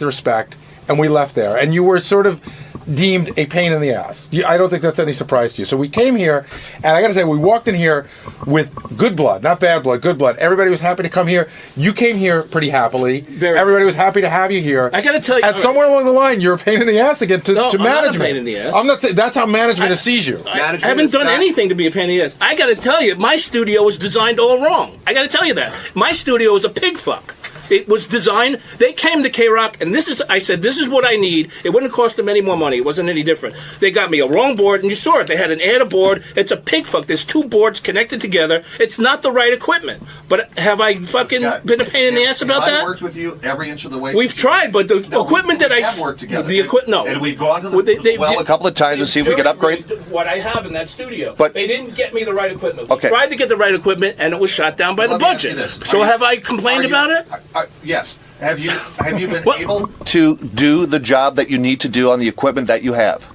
respect, and we left there. And you were sort of deemed a pain in the ass. I don't think that's any surprise to you. So we came here, and I got to tell you, we walked in here with good blood, not bad blood, good blood. Everybody was happy to come here. You came here pretty happily. Everybody was happy to have you here. I got to tell you, and somewhere along the line, you're a pain in the ass again to management. I'm not a pain in the ass. I'm not saying that's how management sees you. I haven't done anything to be a pain in the ass. I got to tell you, my studio was designed all wrong. I got to tell you that my studio was a pig fuck. It was designed. They came to K-Rock, and I said, this is what I need. It wouldn't cost them any more money. It wasn't any different. They got me a wrong board, and you saw it. They had an add a board. It's a pig fuck. There's two boards connected together. It's not the right equipment. But have I fucking been a pain in the ass about that? I worked with you every inch of the way. We've tried, but the equipment that I have worked together. No. And we've gone to a couple of times to see if we could upgrade what I have in that studio. But they didn't get me the right equipment. We tried to get the right equipment, and it was shot down by the budget. So have I complained about it? Yes. Have you been able to do the job that you need to do on the equipment that you have?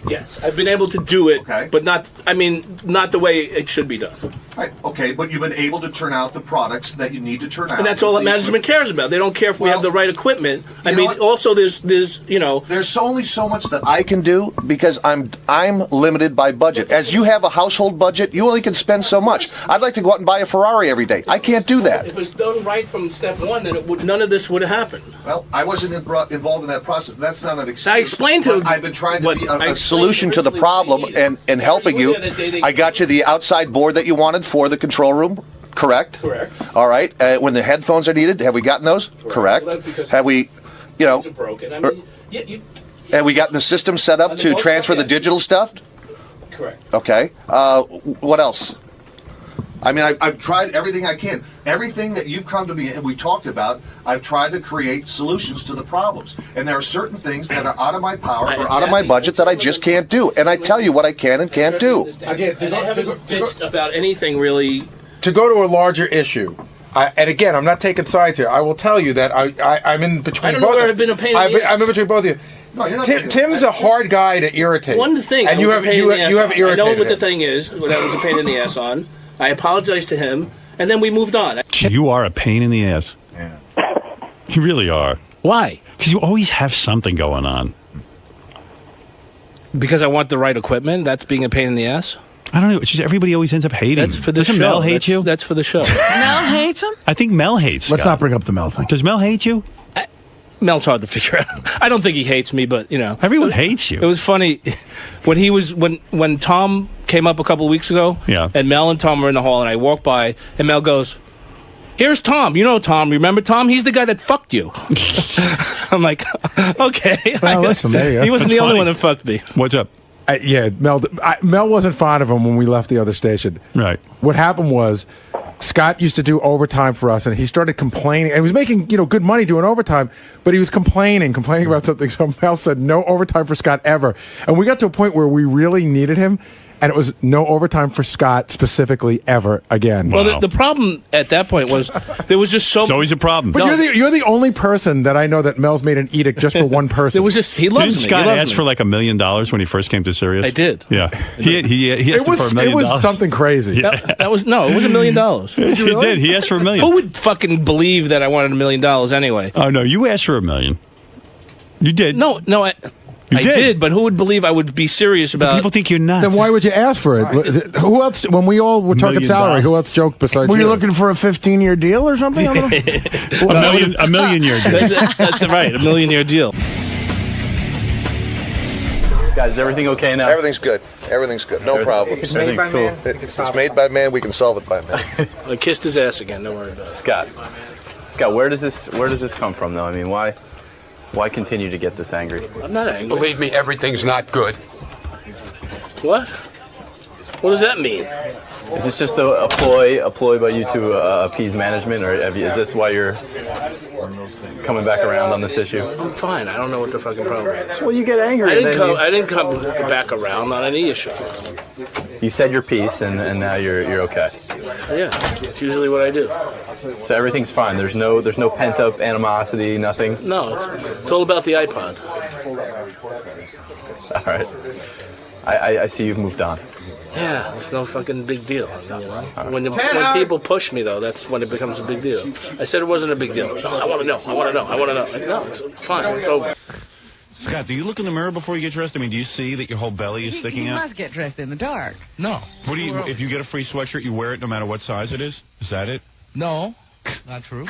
Yes, I've been able to do it, but not the way it should be done. Right. Okay, but you've been able to turn out the products that you need to turn out. And that's all that management cares about. They don't care if we have the right equipment. I mean, also there's there's only so much that I can do because I'm limited by budget. As you have a household budget, you only can spend so much. I'd like to go out and buy a Ferrari every day. I can't do that. If it's done right from step one, then none of this would have happened. Well, I wasn't involved in that process. That's not an excuse. I explained to. I've been trying to be a solution to the problem and helping you. I got you the outside board that you wanted for the control room. Correct. All right. When the headphones are needed, have we gotten those? Correct. Have we, broken. I mean, have we gotten the system set up to transfer the digital stuff? Correct. Okay. What else? I mean, I've tried everything I can. Everything that you've come to me and we talked about, I've tried to create solutions to the problems. And there are certain things that are out of my power or out of my budget that I just can't do. And I tell you what I can and can't do. Again, I haven't bitched about anything really. To go to a larger issue, and again, I'm not taking sides here. I will tell you that I'm in between. I don't know where I've been a pain in the ass. I'm in between both of you. No, you're not Tim's a hard guy to irritate. One thing, and you have irritated. I know what the thing is. What I was a pain in the ass on. I apologized to him, and then we moved on. You are a pain in the ass. Yeah. You really are. Why? Because you always have something going on. Because I want the right equipment? That's being a pain in the ass? I don't know. It's just everybody always ends up hating. That's for the Doesn't show. Mel hate you? That's for the show. Mel hates him? I think Mel hates Let's Scott. not bring up the Mel thing. Does Mel hate you? Mel's hard to figure out. I don't think he hates me, but everyone hates you. It was funny when Tom came up a couple of weeks ago. Yeah. And Mel and Tom were in the hall, and I walked by, and Mel goes, "Here's Tom. You know Tom. Remember Tom? He's the guy that fucked you." I'm like, okay. Well, listen, there you go. He wasn't That's the only funny. one that fucked me. What's up? Yeah, Mel wasn't fond of him when we left the other station. Right. What happened was Scott used to do overtime for us, and he started complaining. And he was making good money doing overtime, but he was complaining about something. So Mel said no overtime for Scott ever. And we got to a point where we really needed him, and it was no overtime for Scott specifically ever again. Wow. Well, the problem at that point was there was just so. It's always a problem. But you're the only person that I know that Mel's made an edict just for one person. There was just he loves Didn't me. Scott He loves ask me. for like $1 million when he first came to Sirius? I did. Yeah. He asked for $1 million. It was something crazy. That was no. It was $1 million. He did. He asked for $1 million. Who would fucking believe that I wanted $1 million anyway? Oh no, you asked for $1 million. You did. No, I did, but who would believe I would be serious about? People think you're nuts. Then why would you ask for it? Who else? When we all were talking salary, who else joked besides Were you? you looking for a 15-year deal or something? I don't know. $1 million year deal. That's right, $1 million year deal. Guys, is everything okay now? Everything's good. Everything's good. No problems. It's made by man. It's made by man. We can solve it by man. I kissed his ass again. Don't worry about it. Scott, where does this come from though? I mean, why continue to get this angry? I'm not angry. Believe me, everything's not good. What? What does that mean? Is this just a ploy by you to appease management, or is this why you're coming back around on this issue? I'm fine. I don't know what the fucking problem is. Well, you get angry. I didn't come back around on any issue. You said your piece, and now you're okay. Yeah, it's usually what I do. So everything's fine. There's no pent up animosity, nothing. No, it's all about the iPod. All right. I see you've moved on. Yeah, it's no fucking big deal. You know? When people push me, though, that's when it becomes a big deal. I said it wasn't a big deal. No, I want to know. Like, no, it's fine. It's over. Scott, do you look in the mirror before you get dressed? I mean, do you see that your whole belly is sticking out? You must get dressed in the dark. No. What do you? If you get a free sweatshirt, you wear it no matter what size it is? Is that it? No, not true.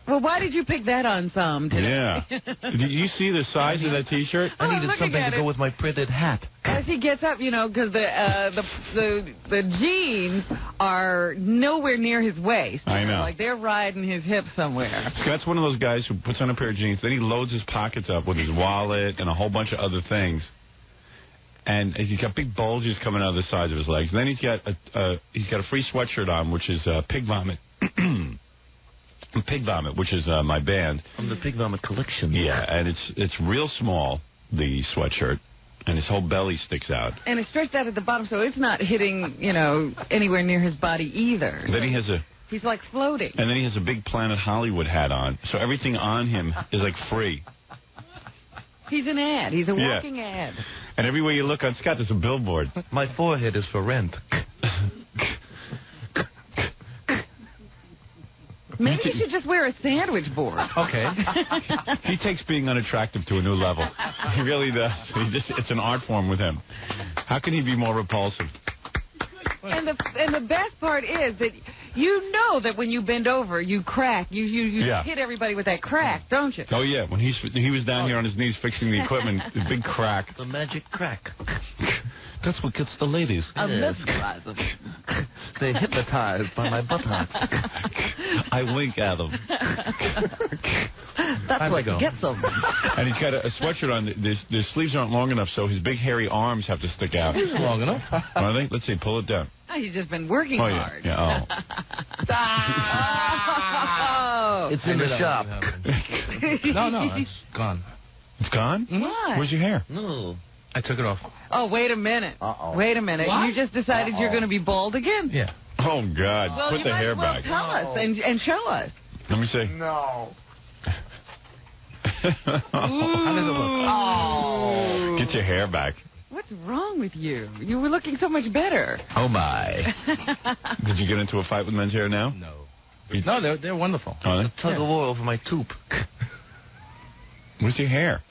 Well, why did you pick that ensemble today? Yeah. Did you see the size of that T-shirt? I needed something to go with my printed hat. As he gets up, because the jeans are nowhere near his waist. I know. Like they're riding his hips somewhere. Scott's one of those guys who puts on a pair of jeans, then he loads his pockets up with his wallet and a whole bunch of other things. And he's got big bulges coming out of the sides of his legs. And then he's got a free sweatshirt on, which is Pig Vomit. Pig Vomit, which is my band. From the Pig Vomit collection. Yeah, and it's real small, the sweatshirt, and his whole belly sticks out. And it's stretched out at the bottom, so it's not hitting, anywhere near his body either. And then he has he's like floating. And then he has a big Planet Hollywood hat on, so everything on him is like free. He's an ad. He's a walking ad. And everywhere you look on Scott, there's a billboard. My forehead is for rent. Maybe you should just wear a sandwich board. Okay. He takes being unattractive to a new level. He really does. It's an art form with him. How can he be more repulsive? And the best part is that you know that when you bend over, you crack. You hit everybody with that crack, don't you? Oh, yeah. When he was down here on his knees fixing the equipment, the big crack. The magic crack. That's what gets the ladies. I mesmerize them. They're hypnotized by my buttocks. I wink at them. That's what gets them. And he's got a sweatshirt on. The sleeves aren't long enough, so his big hairy arms have to stick out. It's long enough. Are they? Let's see. Pull it down. Oh, he's just been working hard. Yeah. Oh. It's in the shop. No, it's gone. It's gone? What? Where's your hair? No. I took it off. Oh, wait a minute. Uh-oh. Wait a minute. What? You just decided you're going to be bald again? Yeah. Oh, God. Well, Put the hair back. Tell us and show us. Let me see. No. How does it look? Oh. Get your hair back. What's wrong with you? You were looking so much better. Oh, my. Did you get into a fight with men's hair now? No. No, they're wonderful. Oh, they? Tug of war over my tube. Where's your hair?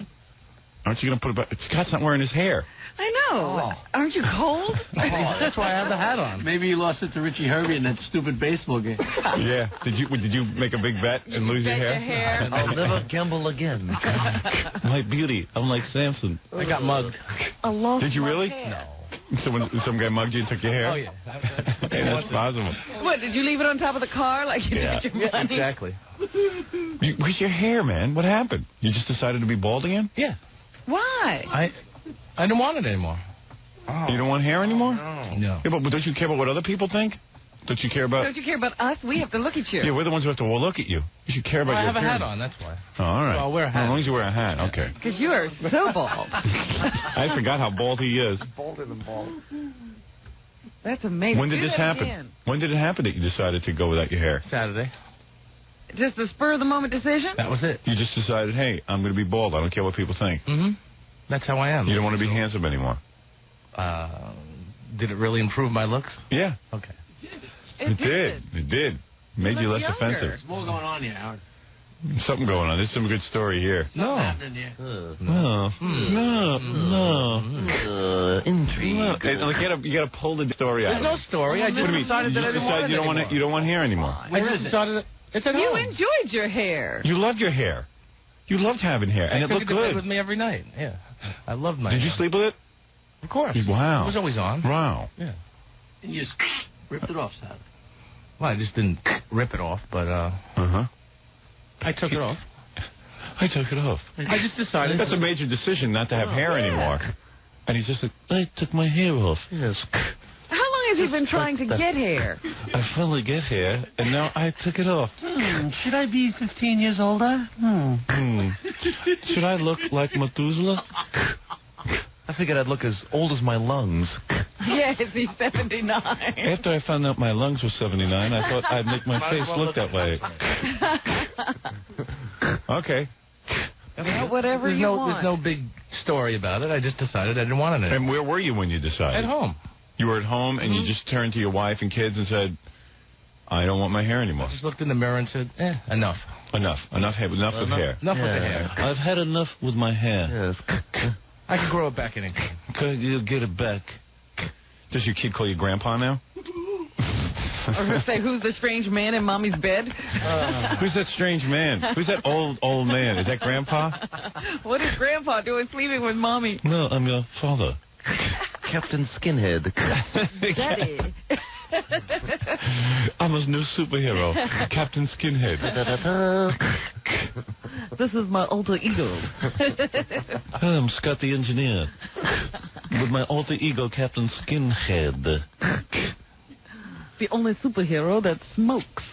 Aren't you going to put it back? Scott's not wearing his hair. I know. Oh. Aren't you cold? That's why I have the hat on. Maybe you lost it to Richie Hervey in that stupid baseball game. Yeah. Did you make a big bet and lose your hair? I'll never gamble again. My beauty. I'm like Samson. I got mugged. Did you really? No. So when some guy mugged you and took your hair? Oh, yeah. Hey, that's possible. What, did you leave it on top of the car like you did your money? Exactly. Where's your hair, man? What happened? You just decided to be bald again? Yeah. Why? I don't want it anymore. Oh. You don't want hair anymore? No. Yeah, but don't you care about what other people think? Don't you care about... Don't you care about us? We have to look at you. Yeah, we're the ones who have to look at you. You should care about your I have appearance. a hat on, that's why. Oh, all right. Well, I'll wear a hat. As long as you wear a hat, okay. Because you are so bald. I forgot how bald he is. Bolder than bald. That's amazing. When did this happen? Again. When did it happen that you decided to go without your hair? Saturday. Just a spur-of-the-moment decision? That was it. You just decided, hey, I'm going to be bald. I don't care what people think. Mm-hmm. That's how I am. You don't want to be handsome anymore. Did it really improve my looks? Yeah. Okay. It did. It did. Made you less offensive. There's more going on here, Howard. Something going on. There's some good story here. No. Happening here. No. Intrigue. No. You got to pull the story out. There's no story. I just decided that I didn't want it anymore. You don't want hair anymore. I just decided that it's at You home. enjoyed your hair. You loved your hair. You loved having hair, and it looked took it to bed good. with me every night. Yeah. I loved my Did you hair. sleep with it? Of course. Wow. It was always on. Wow. Yeah. And you just ripped it off, Sal. Well, I just didn't rip it off, but Uh-huh. I took it off. I took it off. I just decided. That's a major decision not to have hair anymore. And he's just like, I took my hair off. Yes. How long has he been trying to get hair? I finally get hair, and now I took it off. Should I be 15 years older? Should I look like Methuselah? I figured I'd look as old as my lungs. Yes, he's 79. After I found out my lungs were 79, I thought I'd make my face look that way. Okay. Well, whatever you want. There's no big story about it. I just decided I didn't want it anymore. And where were you when you decided? At home. You were at home and you just turned to your wife and kids and said, I don't want my hair anymore. I just looked in the mirror and said, enough. Enough with hair. Enough with the hair. I've had enough with my hair. Yes. I can grow it back in. Could you get it back? Does your kid call you grandpa now? Or say, who's the strange man in Mommy's bed? Who's that strange man? Who's that old man? Is that Grandpa? What is Grandpa doing sleeping with Mommy? No, I'm your father. Captain Skinhead. Daddy. I'm his new superhero, Captain Skinhead. This is my alter ego. I'm Scott the Engineer. With my alter ego, Captain Skinhead. The only superhero that smokes.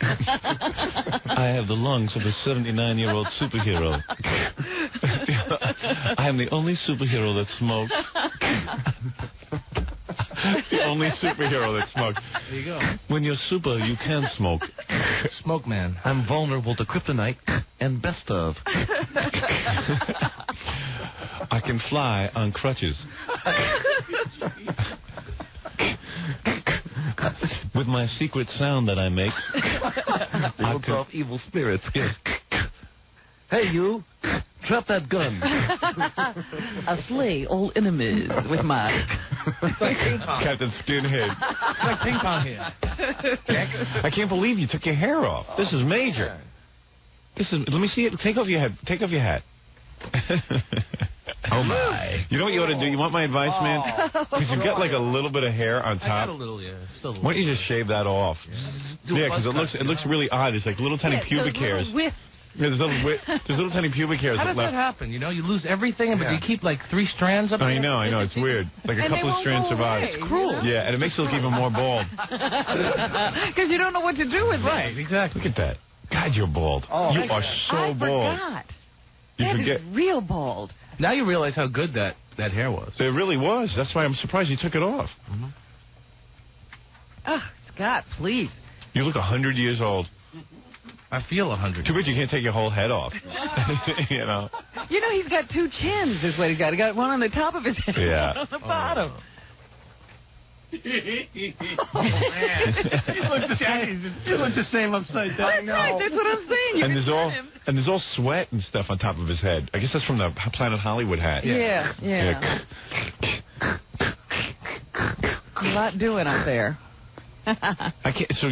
I have the lungs of a 79-year-old superhero. I am the only superhero that smokes. The only superhero that smokes. There you go. When you're super, you can smoke. Smoke man. I'm vulnerable to kryptonite and best of. I can fly on crutches. With my secret sound that I make, I can off evil spirits. Yes. Hey, you! Drop that gun! I slay all enemies with my... Captain Skinhead. It's like ping pong here. I can't believe you took your hair off. This is major. Let me see it. Take off your hat. Take off your hat. Oh, my. You know what you ought to do? You want my advice, man? Because you've got like a little bit of hair on top. I got a little, yeah. Still a little. Why don't you just shave that off? Yeah, because it looks really odd. It's like little tiny pubic hairs. Yeah, there's little tiny pubic hairs. How does that happen? You know, you lose everything, but you keep like 3 strands up there? I know. It's weird. Like a couple of strands survive. It's cruel. Yeah, and it makes you look even more bald. Because you don't know what to do with it. Right, exactly. Look at that. God, you're bald. Oh, you are so bald. I forgot. You That forget. is real bald. Now you realize how good that hair was. It really was. That's why I'm surprised you took it off. Mm-hmm. Oh, Scott, please. You look 100 years old. I feel 100. Too bad you can't take your whole head off. You know. You know, he's got 2 chins, is what he's got. He got one on the top of his head and one on the bottom. Oh, man. You look the same upside down. Right, that's what I'm saying. And there's all sweat and stuff on top of his head. I guess that's from the Planet Hollywood hat. Yeah. A lot doing up there. I can't. So,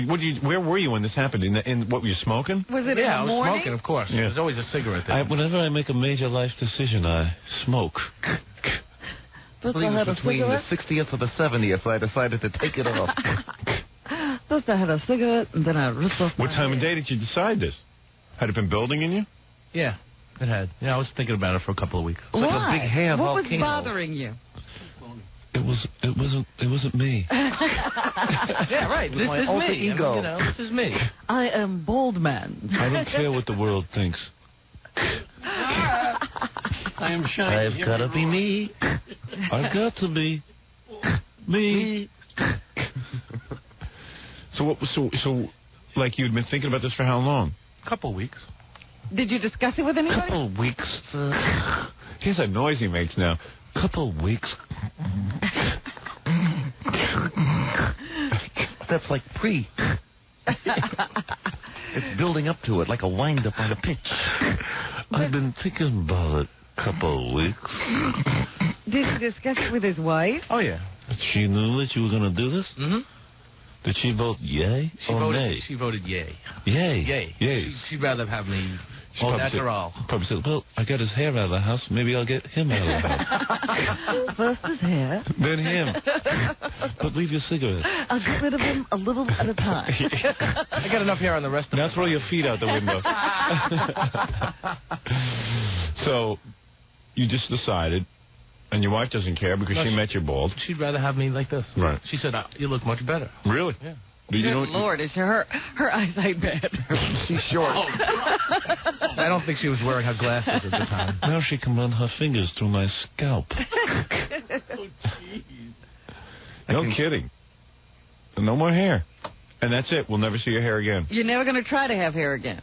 where were you when this happened? In what were you smoking? Was it in the morning? I was smoking, of course. Yeah. There's always a cigarette there. Whenever I make a major life decision, I smoke. First I I had a between cigarette. the 60th or the 70th, I decided to take it off. First I had a cigarette, and then I ripped off What time of day did you decide this? Had it been building in you? Yeah, it had. Yeah, I was thinking about it for a couple of weeks. Why? Like a big hair what volcano. was bothering you? It wasn't me. Yeah, right. This is me. Ego. I mean, this is me. I am bald man. I don't care what the world thinks. I am shiny. I've got to be me. I've got to be me. So like you'd been thinking about this for how long? A couple of weeks. Did you discuss it with anybody? Couple of weeks. Here's that noise he makes now. Couple of weeks. That's like pre. It's building up to it like a wind up on a pitch. I've been thinking about it a couple of weeks. Did you discuss it with his wife? Oh, yeah. She knew that you were going to do this? Mm-hmm. Did she vote yay or nay? She voted yay. Yay. Yay. Yay. She'd rather have me after all. Probably said, well, I got his hair out of the house. Maybe I'll get him out of the house. First his hair. Then him. But leave your cigarette. I'll get rid of him a little at a time. I got enough hair on the rest of Now throw your feet out the window. So, you just decided, and your wife doesn't care because she met you bald. She'd rather have me like this. Right. She said, you look much better. Really? Yeah. You Good know, Lord, is her eyesight bad? She's short. I don't think she was wearing her glasses at the time. Now she can run her fingers through my scalp. No kidding. No more hair. And that's it. We'll never see your hair again. You're never going to try to have hair again.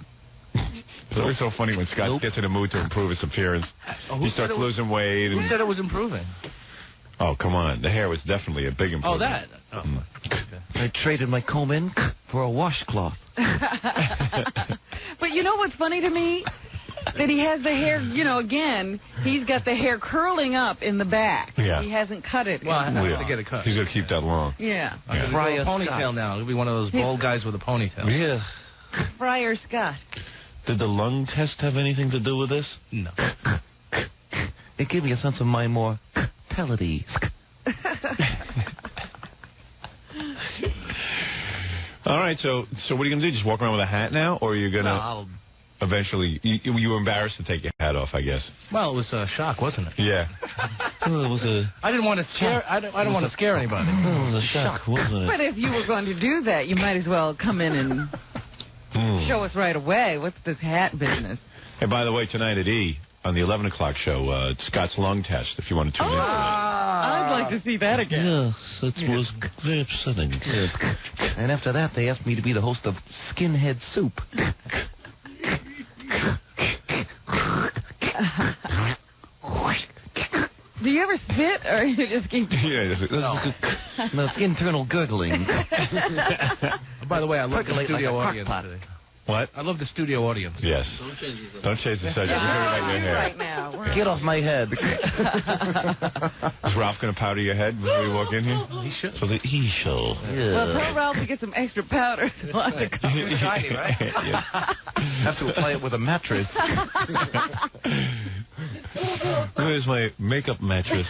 It's always so funny when Scott gets in a mood to improve his appearance. Oh, He starts losing weight. Who And said it was improving? Oh, come on. The hair was definitely a big improvement. Oh, that. Oh. I traded my comb in for a washcloth. But you know what's funny to me? That he has the hair, again, he's got the hair curling up in the back. Yeah. He hasn't cut it. Well, I have to get it cut. He's going to keep that long. Yeah. I'm going to grow a ponytail now. He'll be one of those bald guys with a ponytail. Yeah. Friar Scott. Did the lung test have anything to do with this? No. It gave me a sense of my mortality. All right, so what are you going to do? Just walk around with a hat now? Or are you going to eventually... You were embarrassed to take your hat off, I guess. Well, it was a shock, wasn't it? Yeah. Well, it was a... I didn't want to scare... I don't want to scare anybody. It was a shock, wasn't it? But if you were going to do that, you might as well come in and show us right away. What's this hat business? Hey, by the way, tonight at E, on the 11 o'clock show, Scott's lung test, if you want to tune in. I'd like to see that again. Yes, it was very upsetting. And after that, they asked me to be the host of Skinhead Soup. Do you ever spit, or you just keep... No, it's internal gurgling. By the way, I love the studio audience today. What? I love the studio audience. Yes. Don't change the subject. We're talking about your hair. Right now. Get off my head. Is Ralph going to powder your head before we walk in here? He should. For the E show. Yeah. Well, tell Ralph to get some extra powder. Shiny, right? Have to apply it with a mattress. Where's my makeup mattress?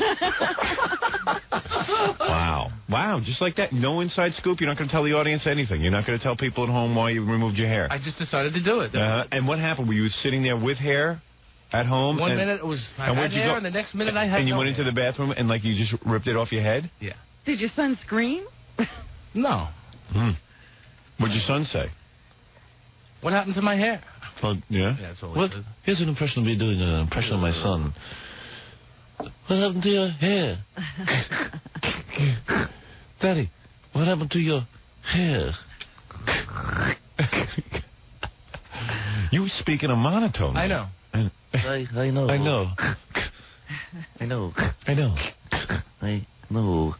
Wow, just like that. No inside scoop. You're not going to tell the audience anything. You're not going to tell people at home why you removed your hair. I just decided to do it. And what happened? Were you sitting there with hair at home? One minute it was I had hair, and the next minute I had And you no went into the bathroom and you just ripped it off your head? Yeah. Did your son scream? No. What'd your son say? What happened to my hair? Oh, yeah? Yeah, that's all What? Here's an impression of me doing an impression of my son. What happened to your hair? Daddy, what happened to your hair? You speak in a monotone. I know. I know. I know. I know. I know. I know.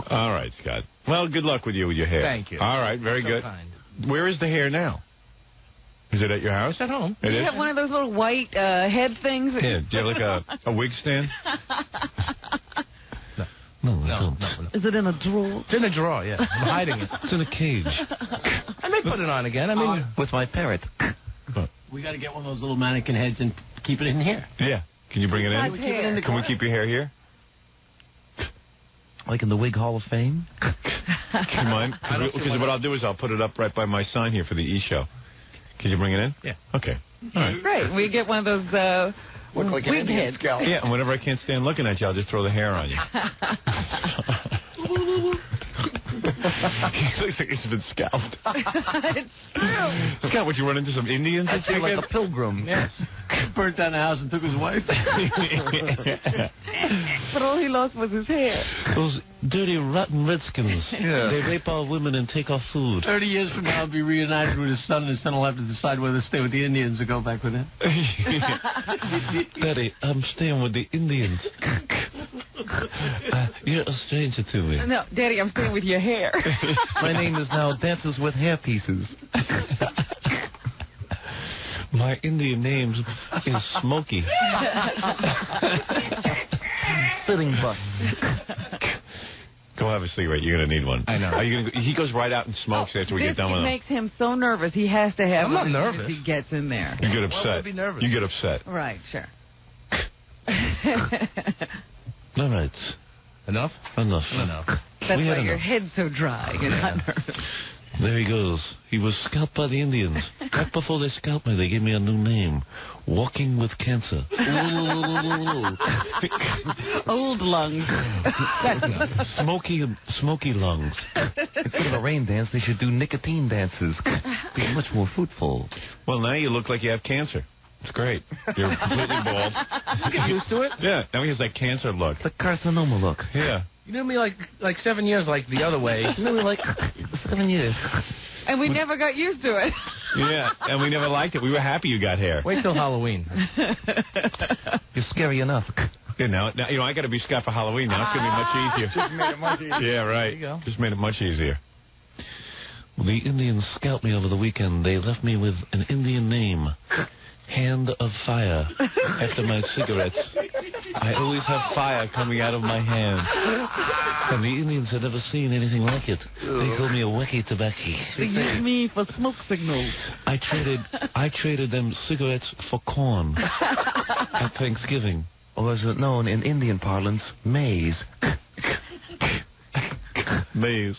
All right, Scott. Well, good luck with your hair. Thank you. All right, very good. Kind. Where is the hair now? Is it at your house? It's at home. Do you have one of those little white head things? Yeah. Do you have a wig stand? No. Is it in a drawer? It's in a drawer, yeah. I'm hiding it. It's in a cage. I may put it on again. I mean, with my parrot. We got to get one of those little mannequin heads and keep it in here. Yeah. Can you bring it in? Can we keep your hair here? Like in the Wig Hall of Fame? Do you mind? Because what I'll do is I'll put it up right by my sign here for the E show. Can you bring it in? Yeah. Okay. All right. Great. We get one of those wig heads. Yeah, and whenever I can't stand looking at you, I'll just throw the hair on you. He looks like he's been scalped. It's true. Scott, would you run into some Indians? I feel like a pilgrim. Yes. Burnt down the house and took his wife. But all he lost was his hair. Those dirty, rotten Redskins. Yeah. They rape our women and take our food. 30 years from now, I'll be reunited with his son, and his son will have to decide whether to stay with the Indians or go back with him. Daddy, I'm staying with the Indians. You're a stranger to me. No, Daddy, I'm staying with your hair. My name is now Dances with Hair Pieces. My Indian name is Smokey. Spitting butt. Go have a cigarette. You're going to need one. I know. Are you gonna go, he goes right out and smokes after we get done with him. This makes him so nervous. He has to have I'm not one nervous. as he gets in there. You get Why upset. would I be nervous? You get upset. Right, sure. All right. Enough? Enough. That's why your head's so dry. You're not nervous. There he goes. He was scalped by the Indians. Right before they scalped me, they gave me a new name. Walking with Cancer. Old lungs. Smoky lungs. Instead of a rain dance, they should do nicotine dances. Be much more fruitful. Well, now you look like you have cancer. It's great. You're completely bald. You get used to it? Yeah. Now he has that cancer look. The carcinoma look. Yeah. You knew me like 7 years like the other way. You knew me like 7 years. And we never got used to it. Yeah, and we never liked it. We were happy you got hair. Wait till Halloween. You're scary enough. You know, I got to be Scott for Halloween now. It's going to be much easier. Just made it much easier. Yeah, right. There you go. Just made it much easier. Well, the Indians scalped me over the weekend. They left me with an Indian name, Hand of Fire, after my cigarettes. I always have fire coming out of my hand. And the Indians had never seen anything like it. They called me a wacky tobacco. They use me for smoke signals. I traded them cigarettes for corn at Thanksgiving. Or as it known in Indian parlance, maize. Maize.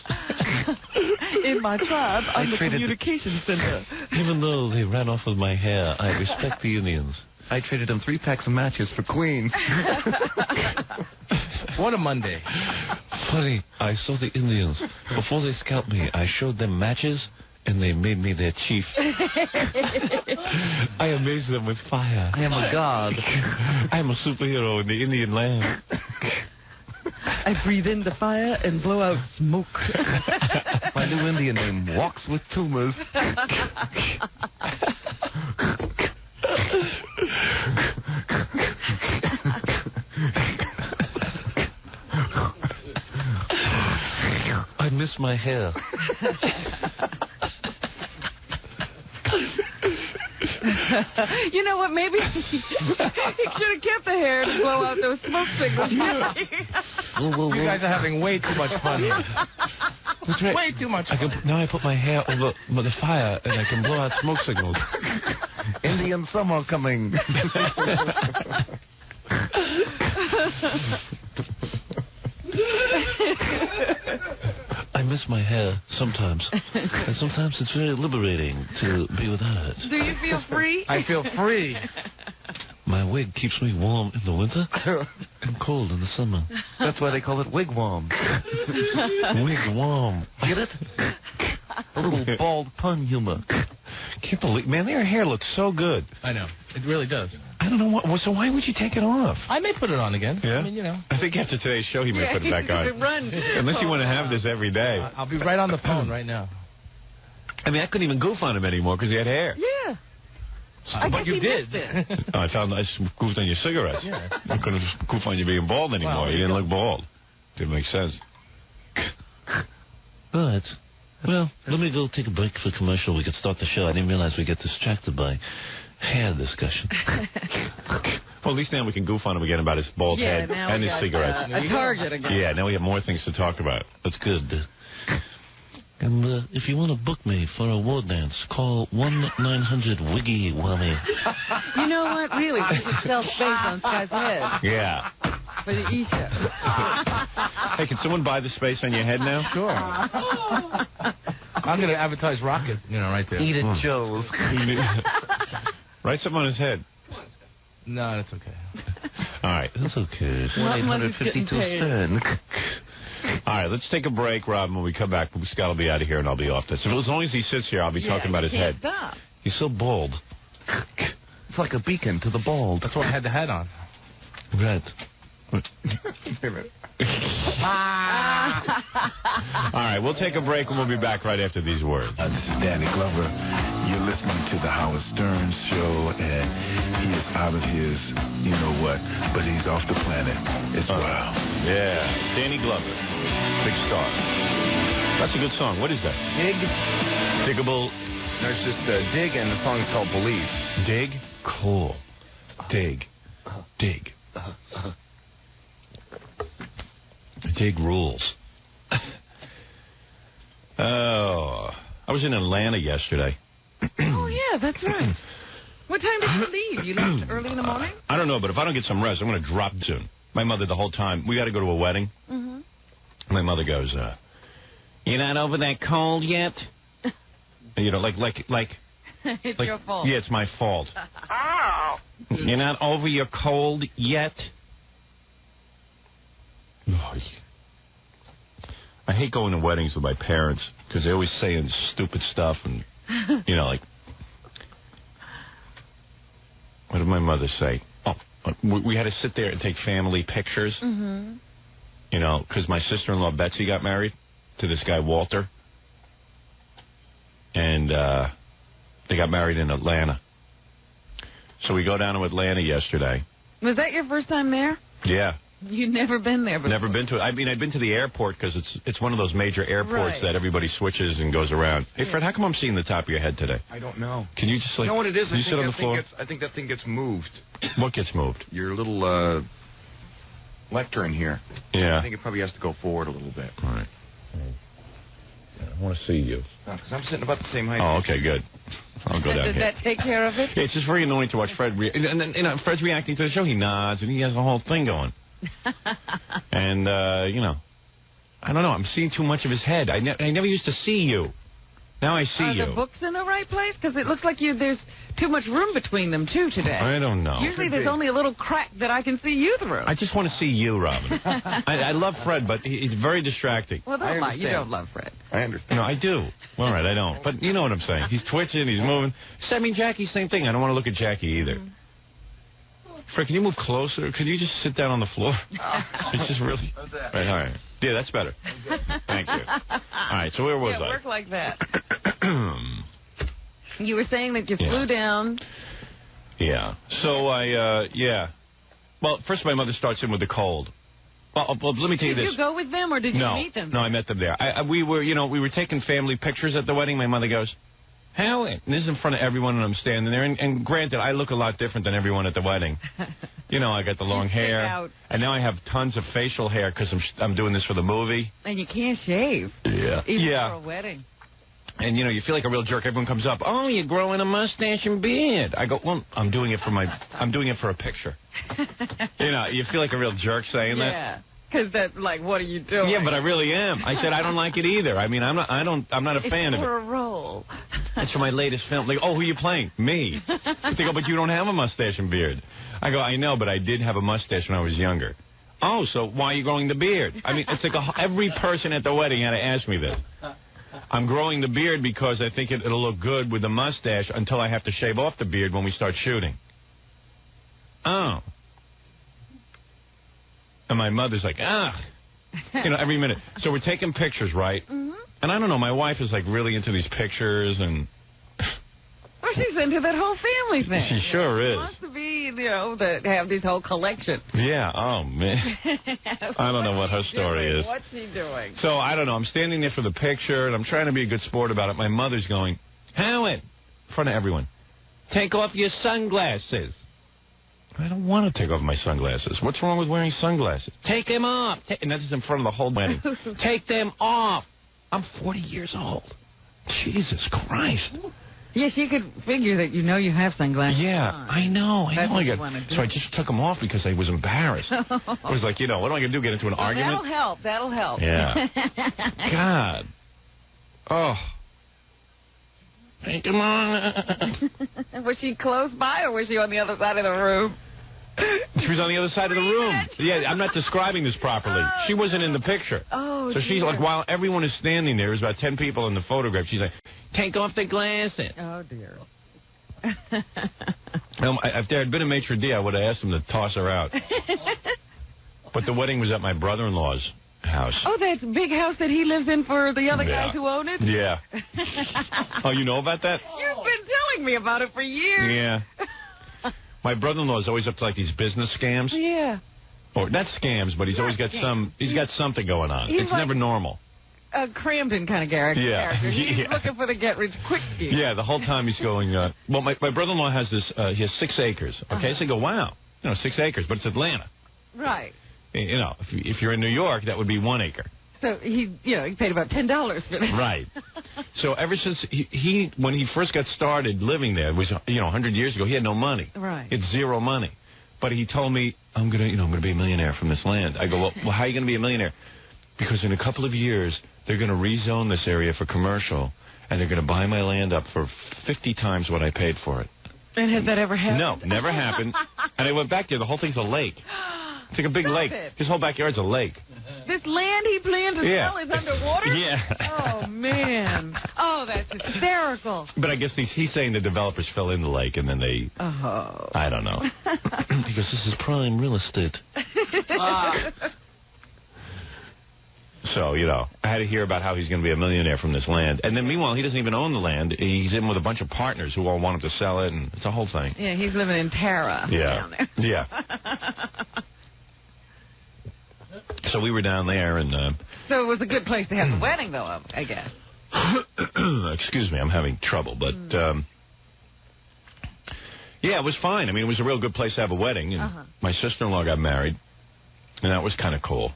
In my tribe, I'm the communication center. Even though they ran off with my hair, I respect the Indians. I traded them 3 packs of matches for Queen. What a Monday. Funny, I saw the Indians. Before they scalped me, I showed them matches, and they made me their chief. I amazed them with fire. I am a god. I am a superhero in the Indian land. I breathe in the fire and blow out smoke. My new Indian name, Walks with Tumors. I miss my hair. You know what? Maybe he should have kept the hair to blow out those smoke signals. You guys are having way too much fun here. That's right. Way too much fun. Now I put my hair over the fire and I can blow out smoke signals. Indian summer coming. I miss my hair sometimes. And sometimes it's very liberating to be without it. Do you feel free? I feel free. My wig keeps me warm in the winter and cold in the summer. That's why they call it wigwam. Wigwam. Get it? A little bald pun humor. Can't believe, man, their hair looks so good. I know. It really does. I don't know what. So why would you take it off? I may put it on again. Yeah? I mean, you know. I think after today's show, he may put it back on. Run. Unless you want to have this every day. I'll be right on the phone right now. I mean, I couldn't even goof on him anymore because he had hair. Yeah. But you did. I found I goofed on your cigarettes. Yeah. I couldn't goof on you being bald anymore. Well, you didn't look bald. Didn't make sense. But, well, let me go take a break for commercial. We could start the show. I didn't realize we get distracted by hair discussion. Well, at least now we can goof on him again about his bald head and his cigarettes. A target again. Yeah, now we have more things to talk about. That's good. And if you want to book me for a war dance, call 1-900-WIGGY-WAMMY. You know what? Really, we should sell space on Sky's head Yeah. for the E-show. Hey, can someone buy the space on your head now? Sure. I'm going to advertise Rocket, right there. Eat it, Joe's. Write something on his head. No, that's okay. All right. That's okay. 1-800-52 Stern. All right, let's take a break, Rob. When we come back, Scott will be out of here and I'll be off this. So as long as he sits here, I'll be talking about his head. Stop. He's so bald. It's like a beacon to the bald. That's why I had the hat on. Right. All right, we'll take a break and we'll be back right after these words. This is Danny Glover. You're listening to the Howard Stern Show, and he is out of his, you-know-what, but he's off the planet as well. Yeah, Danny Glover, big star. That's a good song. What is that? Dig. Diggable. No, it's just Dig, and the song's called Believe. Dig? Cool. Dig. Dig. Dig rules. Oh, I was in Atlanta yesterday. Oh, yeah, that's right. What time did you leave? You left early in the morning? I don't know, but if I don't get some rest, I'm going to drop soon. My mother, the whole time, we got to go to a wedding. Mm-hmm. My mother goes, "You're not over that cold yet?" Like. It's your fault. Yeah, it's my fault. You're not over your cold yet? I hate going to weddings with my parents because they're always saying stupid stuff and, what did my mother say? Oh, we had to sit there and take family pictures, because my sister-in-law Betsy got married to this guy Walter. And They got married in Atlanta. So we go down to Atlanta yesterday. Was that your first time there? Yeah. You'd never been there before? Never been to it. I mean, I've been to the airport because it's one of those major airports that everybody switches and goes around. Hey, Fred, how come I'm seeing the top of your head today? I don't know. Can you just, like... You know what it is? Can you sit on the floor? I think that thing gets moved. What gets moved? Your little lectern here. Yeah. I think it probably has to go forward a little bit. All right. I want to see you. Because I'm sitting about the same height. Oh, okay, good. I'll go down Does here. that take care of it? Yeah, it's just very annoying to watch Fred. And then, Fred's reacting to the show. He nods, and he has the whole thing going. And, I don't know. I'm seeing too much of his head. I never used to see you. Now I see you. Are the books in the right place? Because it looks like there's too much room between them, too, today. I don't know. Usually there's only a little crack that I can see you through. I just want to see you, Robin. I love Fred, but he's very distracting. Well, don't lie. You don't love Fred. I understand. No, I do. All right, I don't. But you know what I'm saying. He's twitching. He's moving. I mean, Jackie, same thing. I don't want to look at Jackie either. Fred, can you move closer? Could you just sit down on the floor? It's just really... Right, all right. Yeah, that's better. Thank you. All right, so where was I? Work like that. You were saying that you flew down. Yeah. So Well, first my mother starts in with the cold. Well, let me tell you this. Did you go with them or did you meet them? No, I met them there. We were taking family pictures at the wedding. My mother goes, Howard, and this is in front of everyone, and I'm standing there. And granted, I look a lot different than everyone at the wedding. I got the long hair, and now I have tons of facial hair because I'm doing this for the movie. And you can't shave. Yeah. Even for a wedding. And, you feel like a real jerk. Everyone comes up, oh, you're growing a mustache and beard. I go, well, I'm doing it for a picture. You feel like a real jerk saying that. Yeah. Because that's like, what are you doing? Yeah, but I really am. I said I don't like it either. I mean, I'm not a fan of it. It's for a role. It's for my latest film. Like, oh, who are you playing? Me. They go, but you don't have a mustache and beard. I go, I know, but I did have a mustache when I was younger. Oh, so why are you growing the beard? I mean, it's like every person at the wedding had to ask me this. I'm growing the beard because I think it'll look good with the mustache until I have to shave off the beard when we start shooting. Oh. And my mother's like, every minute. So we're taking pictures, right? Mm-hmm. And I don't know, my wife is like really into these pictures and... Well, she's into that whole family thing. She sure is. She wants to be, to have this whole collection. Yeah, oh, man. I don't know what her story is. What's she doing? So, I don't know. I'm standing there for the picture, and I'm trying to be a good sport about it. My mother's going, Howard, in front of everyone, take off your sunglasses. I don't want to take off my sunglasses. What's wrong with wearing sunglasses? Take them off. And that's in front of the whole wedding. Take them off. I'm 40 years old. Jesus Christ. Yes, you could figure that you have sunglasses. Yeah, I know. That's what you want to do. So I just took them off because I was embarrassed. I was like, what am I going to do, get into an argument? That'll help. Yeah. God. Oh. Hey, come on. Was she close by or was she on the other side of the room? She was on the other side of the room. Yeah, I'm not describing this properly. She wasn't in the picture. Oh, so she's like, while everyone is standing there, there's about 10 people in the photograph, she's like, take off the glasses. Oh, dear. If there had been a maitre d', I would have asked him to toss her out. But the wedding was at my brother-in-law's house. Oh, that big house that he lives in for the other guys who own it? Yeah. Oh, you know about that? You've been telling me about it for years. Yeah. My brother-in-law is always up to like these business scams. Yeah. Or not scams, but he's always got something going on. It's like never normal. A Cramden kind of character. Yeah. He's looking for the get-rich-quick scheme. Yeah, the whole time he's going, well, my brother-in-law has this, he has 6 acres, okay? So I go, wow, 6 acres, but it's Atlanta. Right. If you're in New York, that would be 1 acre. So he paid about $10 for that. Right. So ever since when he first got started living there, it was 100 years ago, he had no money. Right. He had zero money. But he told me, I'm gonna be a millionaire from this land. I go, well, how are you gonna be a millionaire? Because in a couple of years they're gonna rezone this area for commercial, and they're gonna buy my land up for 50 times what I paid for it. And has that ever happened? No, never happened. And I went back there. The whole thing's a lake. It's like a big lake. His whole backyard's a lake. This land he planned to sell is underwater? Yeah. Oh, man. Oh, that's hysterical. But I guess he's saying the developers fell in the lake and then they... Oh. I don't know. Because this is prime real estate. So, you know, I had to hear about how he's going to be a millionaire from this land. And then, meanwhile, he doesn't even own the land. He's in with a bunch of partners who all want him to sell it, and it's a whole thing. Yeah, he's living in Tara. Yeah. Down there. Yeah. So we were down there, and... So it was a good place to have the wedding, though, I guess. Excuse me, I'm having trouble, but... yeah, it was fine. I mean, it was a real good place to have a wedding, and my sister-in-law got married, and that was kind of cool.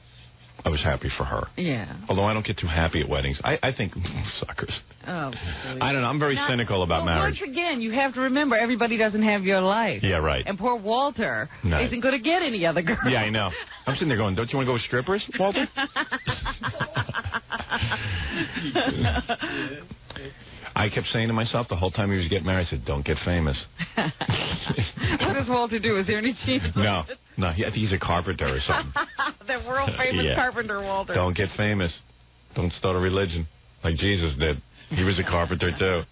I was happy for her. Yeah. Although I don't get too happy at weddings. I think, suckers. Oh, I don't know. I'm very cynical about marriage. Once again, you have to remember, everybody doesn't have your life. Yeah, right. And poor Walter Nice. isn't going to get any other girl. Yeah, I know. I'm sitting there going, don't you want to go with strippers, Walter? I kept saying to myself the whole time he was getting married, I said, don't get famous. What does Walter do? Is there any chance? No, I think he's a carpenter or something. The world-famous Yeah. carpenter, Walter. Don't get famous. Don't start a religion like Jesus did. He was a carpenter, too.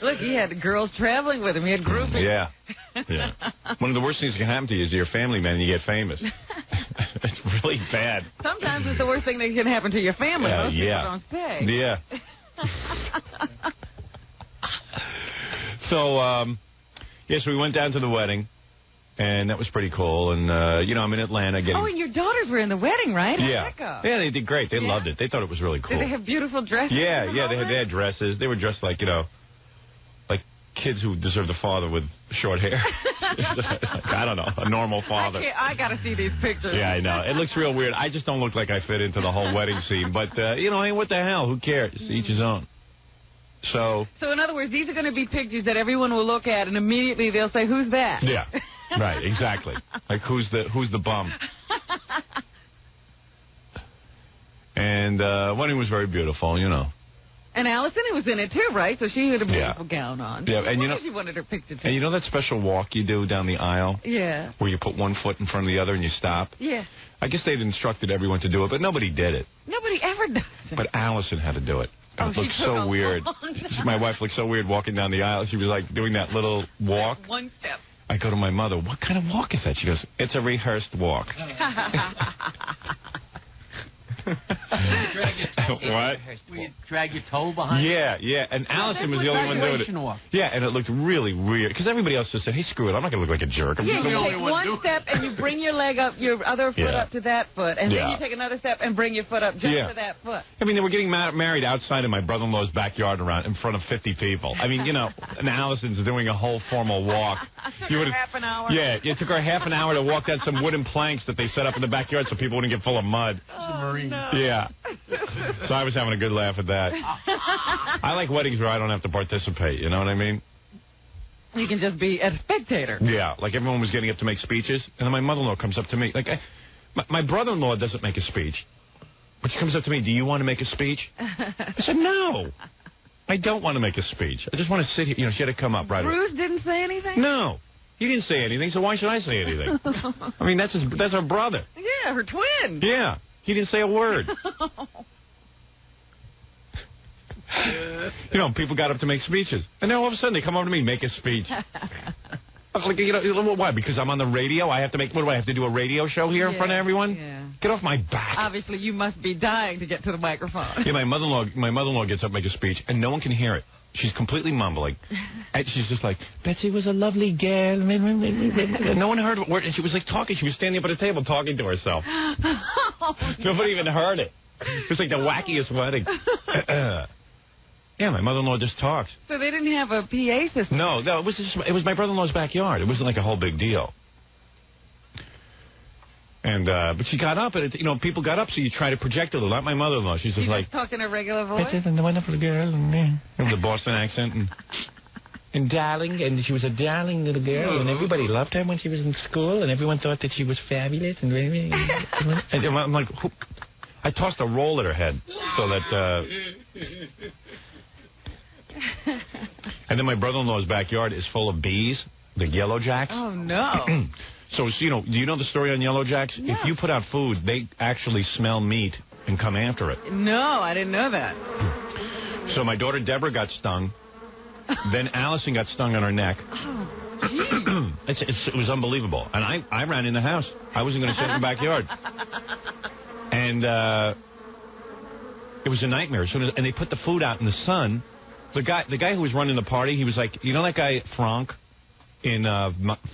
Look, he had girls traveling with him. He had groupies. Yeah. One of the worst things that can happen to you is you're a family man and you get famous. It's really bad. Sometimes it's the worst thing that can happen to your family. Most people don't say. Yeah. So, so we went down to the wedding, and that was pretty cool. And, you know, I'm in Atlanta getting... Oh, and your daughters were in the wedding, right? Yeah. Yeah, they did great. They loved it. They thought it was really cool. Did they have beautiful dresses? Yeah, they had dresses. They were dressed like, you know, like kids who deserve the father with short hair. I don't know, a normal father. I got to see these pictures. Yeah, I know. It looks real weird. I just don't look like I fit into the whole wedding scene. But, you know, hey, what the hell? Who cares? Each his own. So in other words, these are going to be pictures that everyone will look at, and immediately they'll say, "Who's that?" Yeah, right, exactly. Like who's the bum? And wedding was very beautiful, you know. And Allison was in it too, right? So she had a beautiful gown on. Yeah, and you know, she wanted her picture too. And you know that special walk you do down the aisle? Yeah. Where you put one foot in front of the other and you stop? Yeah. I guess they'd instructed everyone to do it, but nobody did it. Nobody ever does it. But Allison had to do it. And it looked she took so a weird. long time. My wife looked so weird walking down the aisle. She was like doing that little walk. One step. I go to my mother, what kind of walk is that? She goes, it's a rehearsed walk. What? Will you drag your toe behind you? Yeah. And Allison was the only one doing it. Walk. Yeah, and it looked really weird. Because everybody else just said, hey, screw it. I'm not going to look like a jerk. I'm Yeah, just you gonna take one step and you bring your leg up, your other foot up to that foot. And then you take another step and bring your foot up just to that foot. I mean, they were getting married outside of my brother-in-law's backyard around in front of 50 people. I mean, you know, and Allison's doing a whole formal walk. Took her half an hour. Yeah, it took her half an hour to walk down some wooden planks that they set up in the backyard so people wouldn't get full of mud. Oh, no. Yeah. So I was having a good laugh at that. I like weddings where I don't have to participate, you know what I mean? You can just be a spectator. Yeah, like everyone was getting up to make speeches, and then my mother-in-law comes up to me. Like, my brother-in-law doesn't make a speech, but she comes up to me, do you want to make a speech? I said, no. I don't want to make a speech. I just want to sit here. You know, she had to come up right away. Bruce didn't say anything? No. He didn't say anything, so why should I say anything? I mean, that's her brother. Yeah, her twin. Yeah. He didn't say a word. You know, people got up to make speeches. And then all of a sudden they come over to me, make a speech. Like, you know, why? Because I'm on the radio? I have to make, what do I have to do, a radio show here in front of everyone? Yeah. Get off my back. Obviously, you must be dying to get to the microphone. Yeah, my mother-in-law gets up and makes a speech, and no one can hear it. She's completely mumbling. And she's just like, Betsy was a lovely girl. No one heard a word. And she was like talking. She was standing up at a table talking to herself. Nobody even heard it. It was like the wackiest wedding. Yeah, my mother-in-law just talks. So they didn't have a PA system? No, it was my brother-in-law's backyard. It wasn't like a whole big deal. And but she got up, and you know, people got up, so you try to project a little. Not my mother-in-law. She's just like talking in a regular voice. This is a wonderful girl, and with the Boston accent, and darling, and she was a darling little girl, and everybody loved her when she was in school, and everyone thought that she was fabulous. And I'm like, I tossed a roll at her head, so that. And then my brother-in-law's backyard is full of bees, the yellow jacks. Oh no. So, you know, do you know the story on yellow jacks? No. If you put out food, they actually smell meat and come after it. No, I didn't know that. So my daughter Deborah got stung. Then Allison got stung on her neck. Oh, geez. It was unbelievable. And I ran in the house. I wasn't going to sit in the backyard. And It was a nightmare. And they put the food out in the sun. The guy who was running the party, he was like, you know that guy Frank in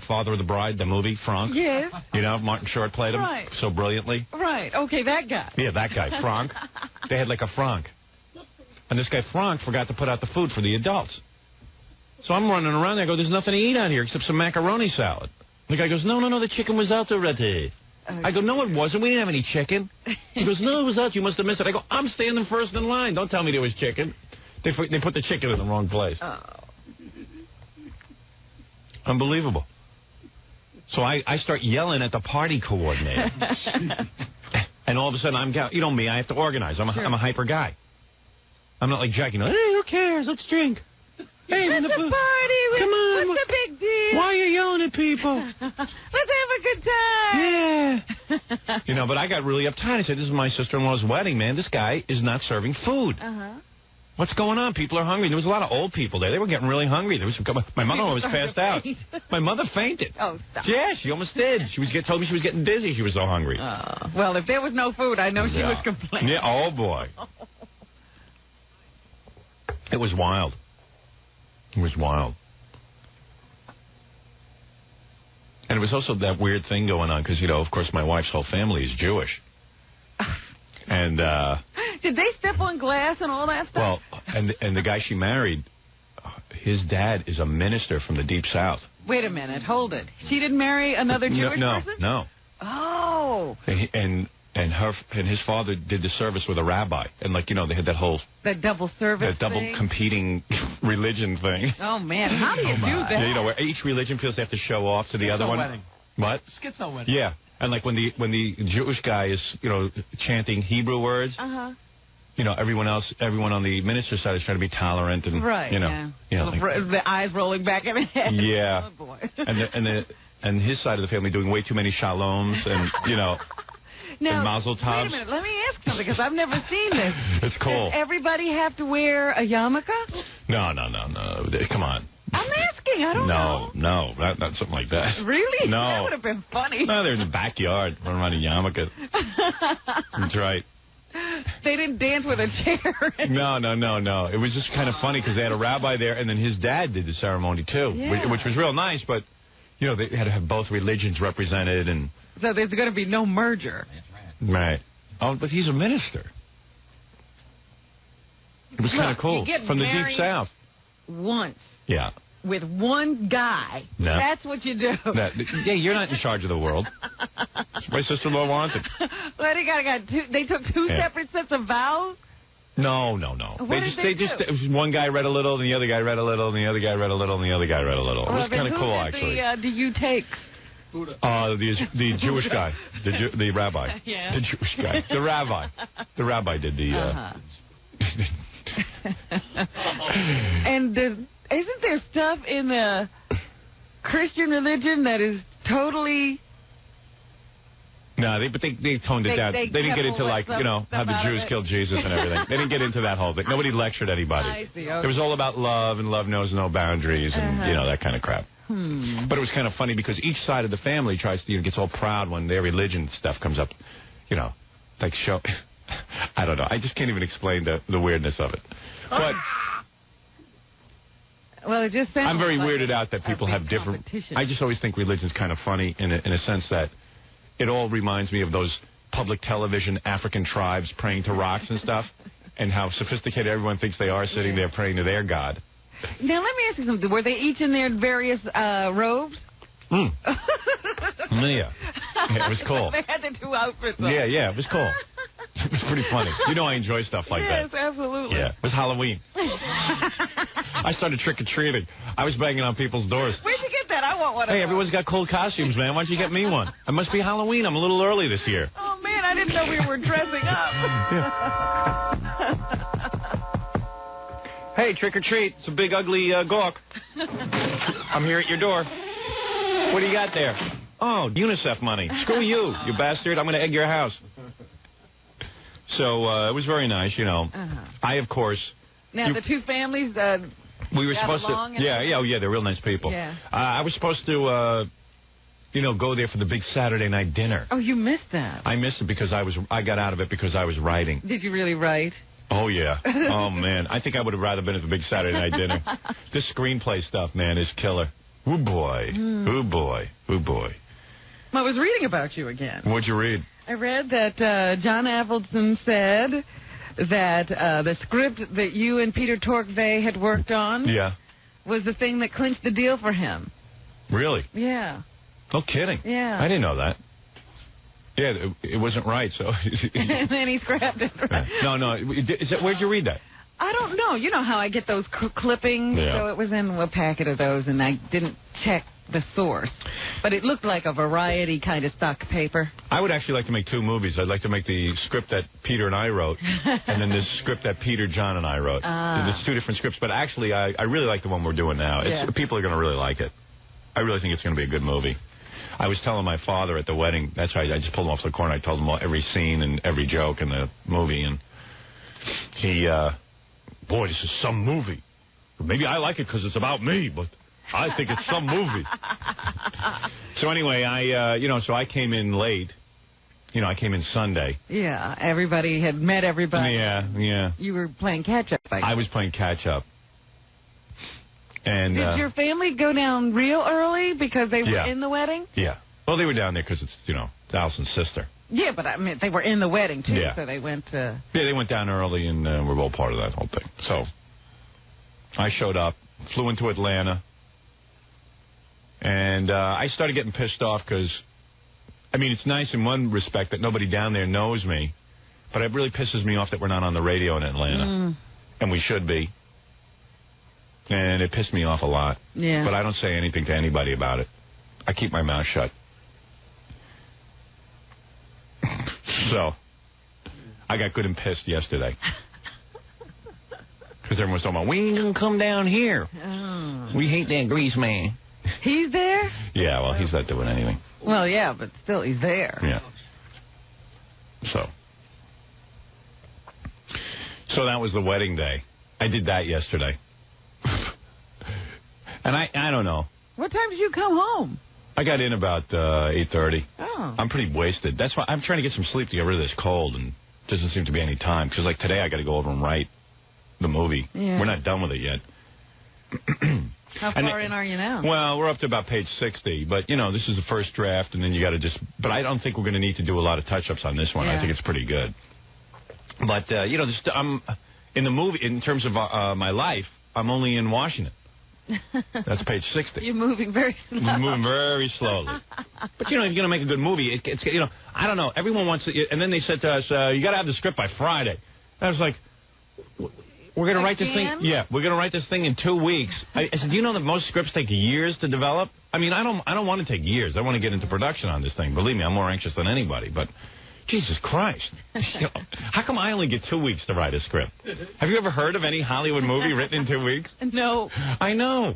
Father of the Bride, the movie Frank? Yes. You know, Martin Short played him so brilliantly. Right. Okay, that guy. Yeah, that guy, Frank. They had like a Frank. And this guy Frank forgot to put out the food for the adults. So I'm running around there. I go, there's nothing to eat out here except some macaroni salad. The guy goes, no, the chicken was out already. I go, no, it wasn't. We didn't have any chicken. He goes, no, it was out. You must have missed it. I go, I'm standing first in line. Don't tell me there was chicken. They put the chicken in the wrong place. Oh. Unbelievable. So I start yelling at the party coordinator. And all of a sudden, you know me, I have to organize. I'm a hyper guy. I'm not like Jackie. Hey, who cares? Let's drink. Hey, it's a party. Come on. What's the big deal? Why are you yelling at people? Let's have a good time. Yeah. You know, but I got really uptight. I said, this is my sister-in-law's wedding, man. This guy is not serving food. What's going on? People are hungry. There was a lot of old people there. They were getting really hungry. My mother was passed out. My mother fainted. Oh, stop. Yeah, she almost did. She told me she was getting dizzy. She was so hungry. Well, if there was no food, I know she was complaining. Yeah, oh, boy. It was wild. It was wild. And it was also that weird thing going on because, you know, of course, my wife's whole family is Jewish. And did they step on glass and all that stuff? Well, and the guy she married, his dad is a minister from the Deep South. Wait a minute, hold it. She didn't marry another Jewish person? No. Oh. And his father did the service with a rabbi, and like you know they had that whole double service, that double competing religion thing. Oh man, how do you do that? Yeah, you know where each religion feels they have to show off to the other one. Wedding. What? Schizo wedding. Yeah. And like when the Jewish guy is, you know, chanting Hebrew words, you know, everyone on the minister's side is trying to be tolerant and, you know, like, the eyes rolling back in his head. Yeah. Oh boy. and his side of the family doing way too many shaloms and, you know, now, and mazel tovs. Wait a minute, let me ask something because I've never seen this. It's cool. Does everybody have to wear a yarmulke? No. Come on. I'm asking. I don't know. No, not something like that. Really? No. That would have been funny. No, they're in the backyard running around a yarmulke. That's right. They didn't dance with a chair. No. It was just kind of funny because they had a rabbi there, and then his dad did the ceremony too, which was real nice. But you know, they had to have both religions represented, and so there's going to be no merger. Right. Oh, but he's a minister. It was kind of cool from the Deep South. Once. Yeah. With one guy. No. That's what you do. No. Yeah, you're not in charge of the world. My sister-in-law wants it. Well, they took two separate sets of vows? No. What They just one guy read a little, and the other guy read a little, and the other guy read a little, and the other guy read a little. It was kind of cool, actually. Do you take? The Jewish guy, the rabbi, yeah. The Jewish guy, the rabbi. The rabbi did the. And isn't there stuff in the Christian religion that is totally? No, but they toned it down. They didn't get into like how the Jews killed Jesus and everything. They didn't get into that whole thing. Nobody lectured anybody. I see. Okay. It was all about love, and love knows no boundaries, and that kind of crap. But it was kind of funny because each side of the family gets all proud when their religion stuff comes up. You know, like show. I don't know. I just can't even explain the weirdness of it. But well, it just sounds I'm very like weirded out that people have different. I just always think religion's kind of funny in a sense that it all reminds me of those public television African tribes praying to rocks and stuff, and how sophisticated everyone thinks they are sitting there praying to their god. Now, let me ask you something. Were they each in their various robes? Yeah, it was cool. They had the two outfits on. Yeah, it was cool. It was pretty funny. You know I enjoy stuff like that. Yes, absolutely. Yeah, it was Halloween. I started trick-or-treating. I was banging on people's doors. Where'd you get that? I want one of those. Hey, everyone's got cool costumes, man. Why don't you get me one? It must be Halloween. I'm a little early this year. Oh, man, I didn't know we were dressing up. Hey, trick-or-treat. It's a big, ugly gawk. I'm here at your door. What do you got there? Oh, UNICEF money. Screw you, you bastard. I'm going to egg your house. So it was very nice, you know. I, of course... Now, the two families... we were supposed to... Yeah, they're real nice people. Yeah. I was supposed to, go there for the big Saturday night dinner. Oh, you missed that. I missed it because I got out of it because I was writing. Did you really write? Oh, yeah. Oh, man. I think I would have rather been at the big Saturday night dinner. This screenplay stuff, man, is killer. Oh, boy. Oh, boy. Oh, boy. I was reading about you again. What'd you read? I read that John Avildsen said that the script that you and Peter Torkvey had worked on was the thing that clinched the deal for him. Really? Yeah. No kidding. Yeah. I didn't know that. Yeah, it wasn't right, so... And then he scrapped it. Right? No. Where'd you read that? I don't know. You know how I get those clippings? Yeah. So it was in a packet of those, and I didn't check the source. But it looked like a variety kind of stock paper. I would actually like to make 2 movies. I'd like to make the script that Peter and I wrote, and then this script that Peter, John, and I wrote. There's 2 different scripts, but actually I really like the one we're doing now. People are going to really like it. I really think it's going to be a good movie. I was telling my father at the wedding, that's why I just pulled him off the corner. I told him every scene and every joke in the movie, and he, boy, this is some movie. Maybe I like it because it's about me, but I think it's some movie. So anyway, so I came in late. I came in Sunday. Yeah, everybody had met everybody. Yeah. You were playing catch-up, I guess. I was playing catch-up. And did your family go down real early because they were in the wedding? Yeah. Well, they were down there because it's, Allison's sister. Yeah, but I mean, they were in the wedding, too, so they went to... Yeah, they went down early, and we're all part of that whole thing. So I showed up, flew into Atlanta, and I started getting pissed off because, I mean, it's nice in one respect that nobody down there knows me, but it really pisses me off that we're not on the radio in Atlanta, and we should be. And it pissed me off a lot. Yeah. But I don't say anything to anybody about it. I keep my mouth shut. So, I got good and pissed yesterday. Because everyone was talking about, we ain't going to come down here. Oh. We hate that grease man. He's there? Yeah, well, he's not doing anything. Well, yeah, but still, he's there. Yeah. So that was the wedding day. I did that yesterday. And I don't know. What time did you come home? I got in about 8:30. Oh. I'm pretty wasted. That's why I'm trying to get some sleep to get rid of this cold, and doesn't seem to be any time. Because, like, today I got to go over and write the movie. Yeah. We're not done with it yet. How far in are you now? Well, we're up to about page 60. But, this is the first draft, and then you got to just... But I don't think we're going to need to do a lot of touch-ups on this one. Yeah. I think it's pretty good. But, I'm in the movie, in terms of my life, I'm only in Washington. That's page 60. You're moving very slowly. I'm moving very slowly. But, if you're going to make a good movie, it's I don't know. Everyone wants to... And then they said to us, you got to have the script by Friday. I was like, we're going to write this thing... Yeah, we're going to write this thing in 2 weeks. I said, do you know that most scripts take years to develop? I mean, I don't want to take years. I want to get into production on this thing. Believe me, I'm more anxious than anybody. But... Jesus Christ. How come I only get 2 weeks to write a script? Have you ever heard of any Hollywood movie written in 2 weeks? No. I know.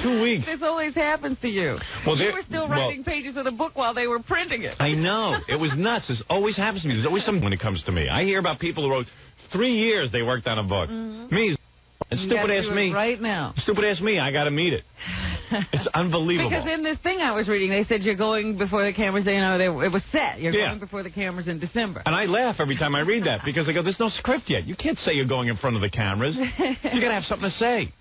2 weeks. This always happens to you. Well, you were still writing pages of the book while they were printing it. I know. It was nuts. This always happens to me. There's always something when it comes to me. I hear about people who wrote 3 years they worked on a book. Me, and stupid-ass me. Right now. Stupid-ass me, I got to meet it. It's unbelievable. Because in this thing I was reading, they said you're going before the cameras. It was set. You're going before the cameers in December. And I laugh every time I read that because I go, there's no script yet. You can't say you're going in front of the cameras. You got to have something to say.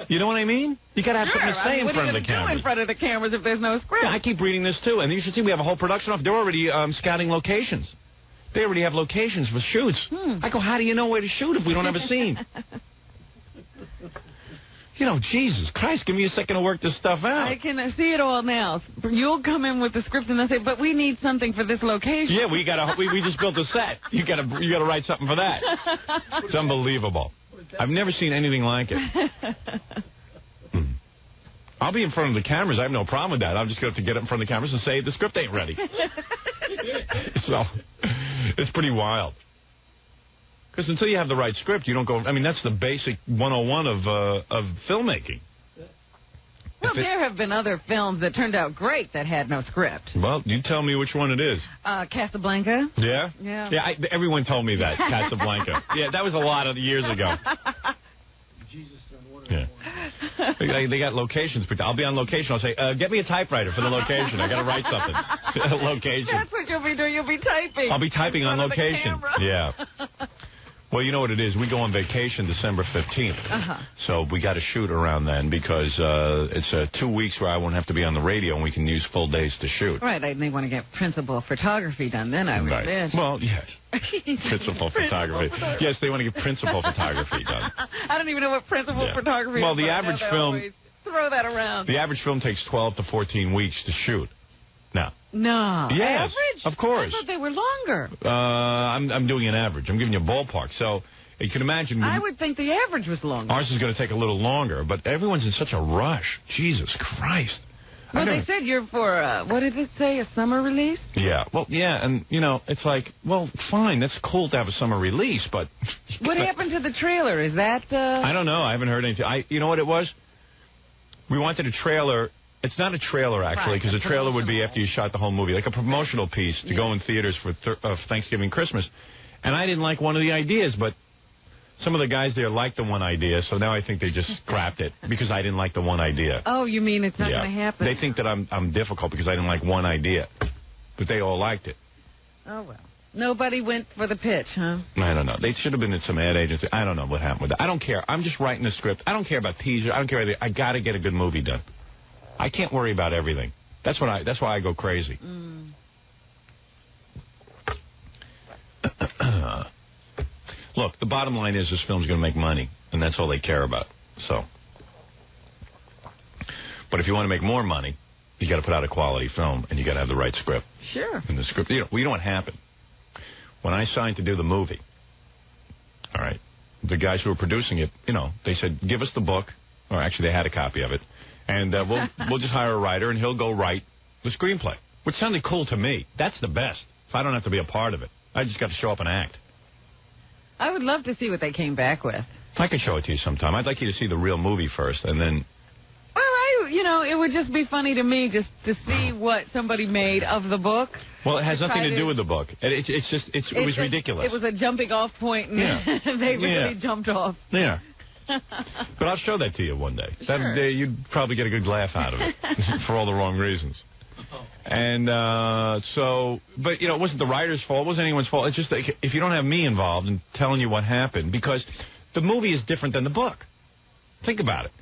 You know what I mean? You got to have something to say in front of the cameras. What are you going to do in front of the cameras if there's no script? Yeah, I keep reading this too, and you should see we have a whole production off. They're already scouting locations. They already have locations for shoots. I go, how do you know where to shoot if we don't have a scene? Jesus Christ, give me a second to work this stuff out. I can see it all now. You'll come in with the script and they'll say, but we need something for this location. Yeah, we just built a set. You gotta write something for that. It's unbelievable. I've never seen anything like it. I'll be in front of the cameras. I have no problem with that. I'm just going to have to get up in front of the cameras and say the script ain't ready. So, it's pretty wild. Because until you have the right script, you don't go... I mean, that's the basic 101 of filmmaking. Well, there have been other films that turned out great that had no script. Well, you tell me which one it is. Casablanca. Yeah? Yeah. Yeah, everyone told me that, Casablanca. Yeah, that was a lot of years ago. Jesus done water. Yeah. They got locations. I'll be on location. I'll say, get me a typewriter for the location. I got to write something. Location. That's what you'll be doing. You'll be typing. I'll be typing on location. Yeah. Well, you know what it is. We go on vacation December 15th. So we got to shoot around then because it's 2 weeks where I won't have to be on the radio and we can use full days to shoot. Right. They want to get principal photography done then, I would imagine. Well, yes. Principal photography. Yes, they want to get principal photography done. I don't even know what principal photography is. Well, the average film... Throw that around. The average film takes 12 to 14 weeks to shoot. Now. No. Yes. Average? Of course. I thought they were longer. I'm doing an average. I'm giving you a ballpark. So you can imagine. I would think the average was longer. Ours is going to take a little longer, but everyone's in such a rush. Jesus Christ. Well, they said you're for, what did it say, a summer release? Yeah. Well, yeah, and, you know, it's like, well, fine, that's cool to have a summer release, but... What happened to the trailer? Is that... I don't know. I haven't heard anything. You know what it was? We wanted a trailer... It's not a trailer, actually, because a trailer would be after you shot the whole movie, like a promotional piece to go in theaters for Thanksgiving, Christmas. And I didn't like one of the ideas, but some of the guys there liked the one idea, so now I think they just scrapped it because I didn't like the one idea. Oh, you mean it's not going to happen? They think that I'm difficult because I didn't like one idea, but they all liked it. Oh, well. Nobody went for the pitch, huh? I don't know. They should have been at some ad agency. I don't know what happened with that. I don't care. I'm just writing a script. I don't care about teaser. I don't care anything. I got to get a good movie done. I can't worry about everything. That's why I go crazy. Look, the bottom line is this film's going to make money, and that's all they care about. So, but if you want to make more money, you got to put out a quality film, and you got to have the right script. Sure. And the script, you know what happened when I signed to do the movie. All right, the guys who were producing it, you know, they said, "Give us the book," or actually, they had a copy of it. And we'll just hire a writer, and he'll go write the screenplay, which sounded cool to me. That's the best. If I don't have to be a part of it, I just got to show up and act. I would love to see what they came back with. I can show it to you sometime. I'd like you to see the real movie first, and then... Well, it would just be funny to me just to see what somebody made of the book. Well, it has nothing to do with the book. It was ridiculous. It was a jumping off point, and they really jumped off. Yeah. But I'll show that to you one day. Sure. You'd probably get a good laugh out of it for all the wrong reasons. And but, you know, it wasn't the writer's fault. It wasn't anyone's fault. It's just that if you don't have me involved in telling you what happened, because the movie is different than the book. Think about it.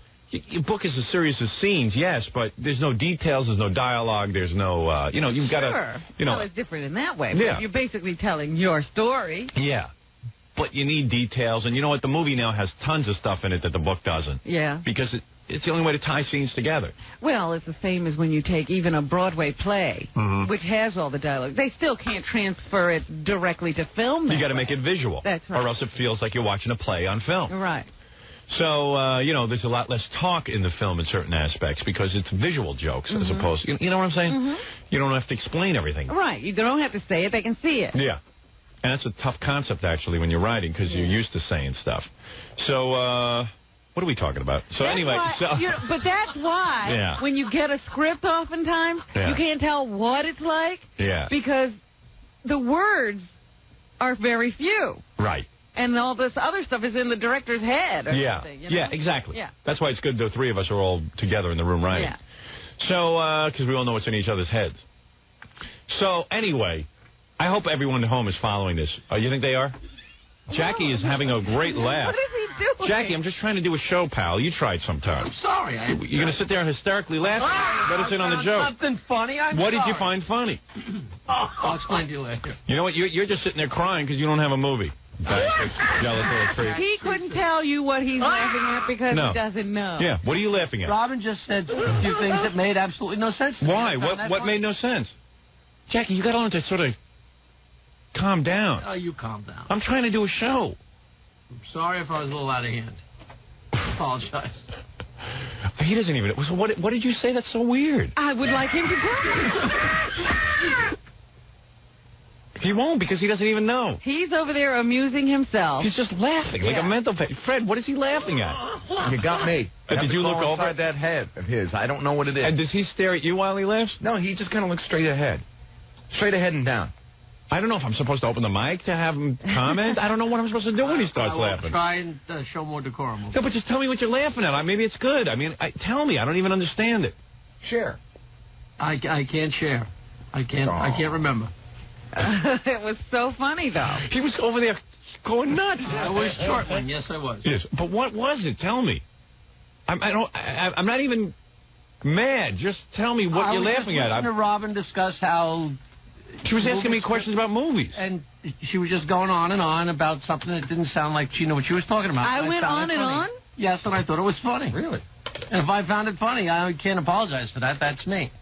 Your book is a series of scenes, yes, but there's no details, there's no dialogue, there's no, you've got to, Well, it's different in that way. Yeah. You're basically telling your story. Yeah. But you need details, and you know what? The movie now has tons of stuff in it that the book doesn't. Yeah. Because it's the only way to tie scenes together. Well, it's the same as when you take even a Broadway play, which has all the dialogue. They still can't transfer it directly to film. You got to make it visual. That's right. Or else it feels like you're watching a play on film. Right. So, there's a lot less talk in the film in certain aspects because it's visual jokes as opposed to, you know what I'm saying? You don't have to explain everything. Right. You don't have to say it. They can see it. Yeah. And that's a tough concept, actually, when you're writing, because you're used to saying stuff. So, what are we talking about? So, anyway. But that's why, when you get a script, oftentimes, you can't tell what it's like. Yeah. Because the words are very few. Right. And all this other stuff is in the director's head or something. You know? Yeah, exactly. Yeah. That's why it's good the three of us are all together in the room writing. Yeah. So, because we all know what's in each other's heads. So, anyway, I hope everyone at home is following this. You think they are? Jackie is having a great laugh. What is he doing? Jackie, I'm just trying to do a show, pal. You try it sometime. I'm sorry. You're going to sit there and hysterically laugh? Let us in on the joke. Something funny. What did you find funny? I'll explain to you later. You know what? You're just sitting there crying because you don't have a movie. Jealous little freak. He couldn't tell you what he's laughing at because he doesn't know. Yeah, what are you laughing at? Robin just said a few things that made absolutely no sense. Why? What made no sense? Jackie, you got on to sort of calm down. Oh, you calm down. I'm trying to do a show. I'm sorry if I was a little out of hand. I apologize. He doesn't even... So what did you say that's so weird? I would like him to tell me. He won't because he doesn't even know. He's over there amusing himself. He's just laughing like a mental patient. Fred, what is he laughing at? You got me. Did you look over inside that head of his? I don't know what it is. And does he stare at you while he laughs? No, he just kind of looks straight ahead. Straight ahead and down. I don't know if I'm supposed to open the mic to have him comment. I don't know what I'm supposed to do when he starts laughing. Try and show more decorum. No, but just tell me what you're laughing at. Maybe it's good. I mean, tell me. I don't even understand it. Share. I can't share. I can't remember. It was so funny, though. He was over there going nuts. I was short one. Yes, I was. Yes, but what was it? Tell me. I'm not even mad. Just tell me what you're laughing at. I was listening to Robin discuss how... She was asking me questions about movies. And she was just going on and on about something that didn't sound like she knew what she was talking about. I went on and on? Yes, and I thought it was funny. Really? And if I found it funny, I can't apologize for that. That's me.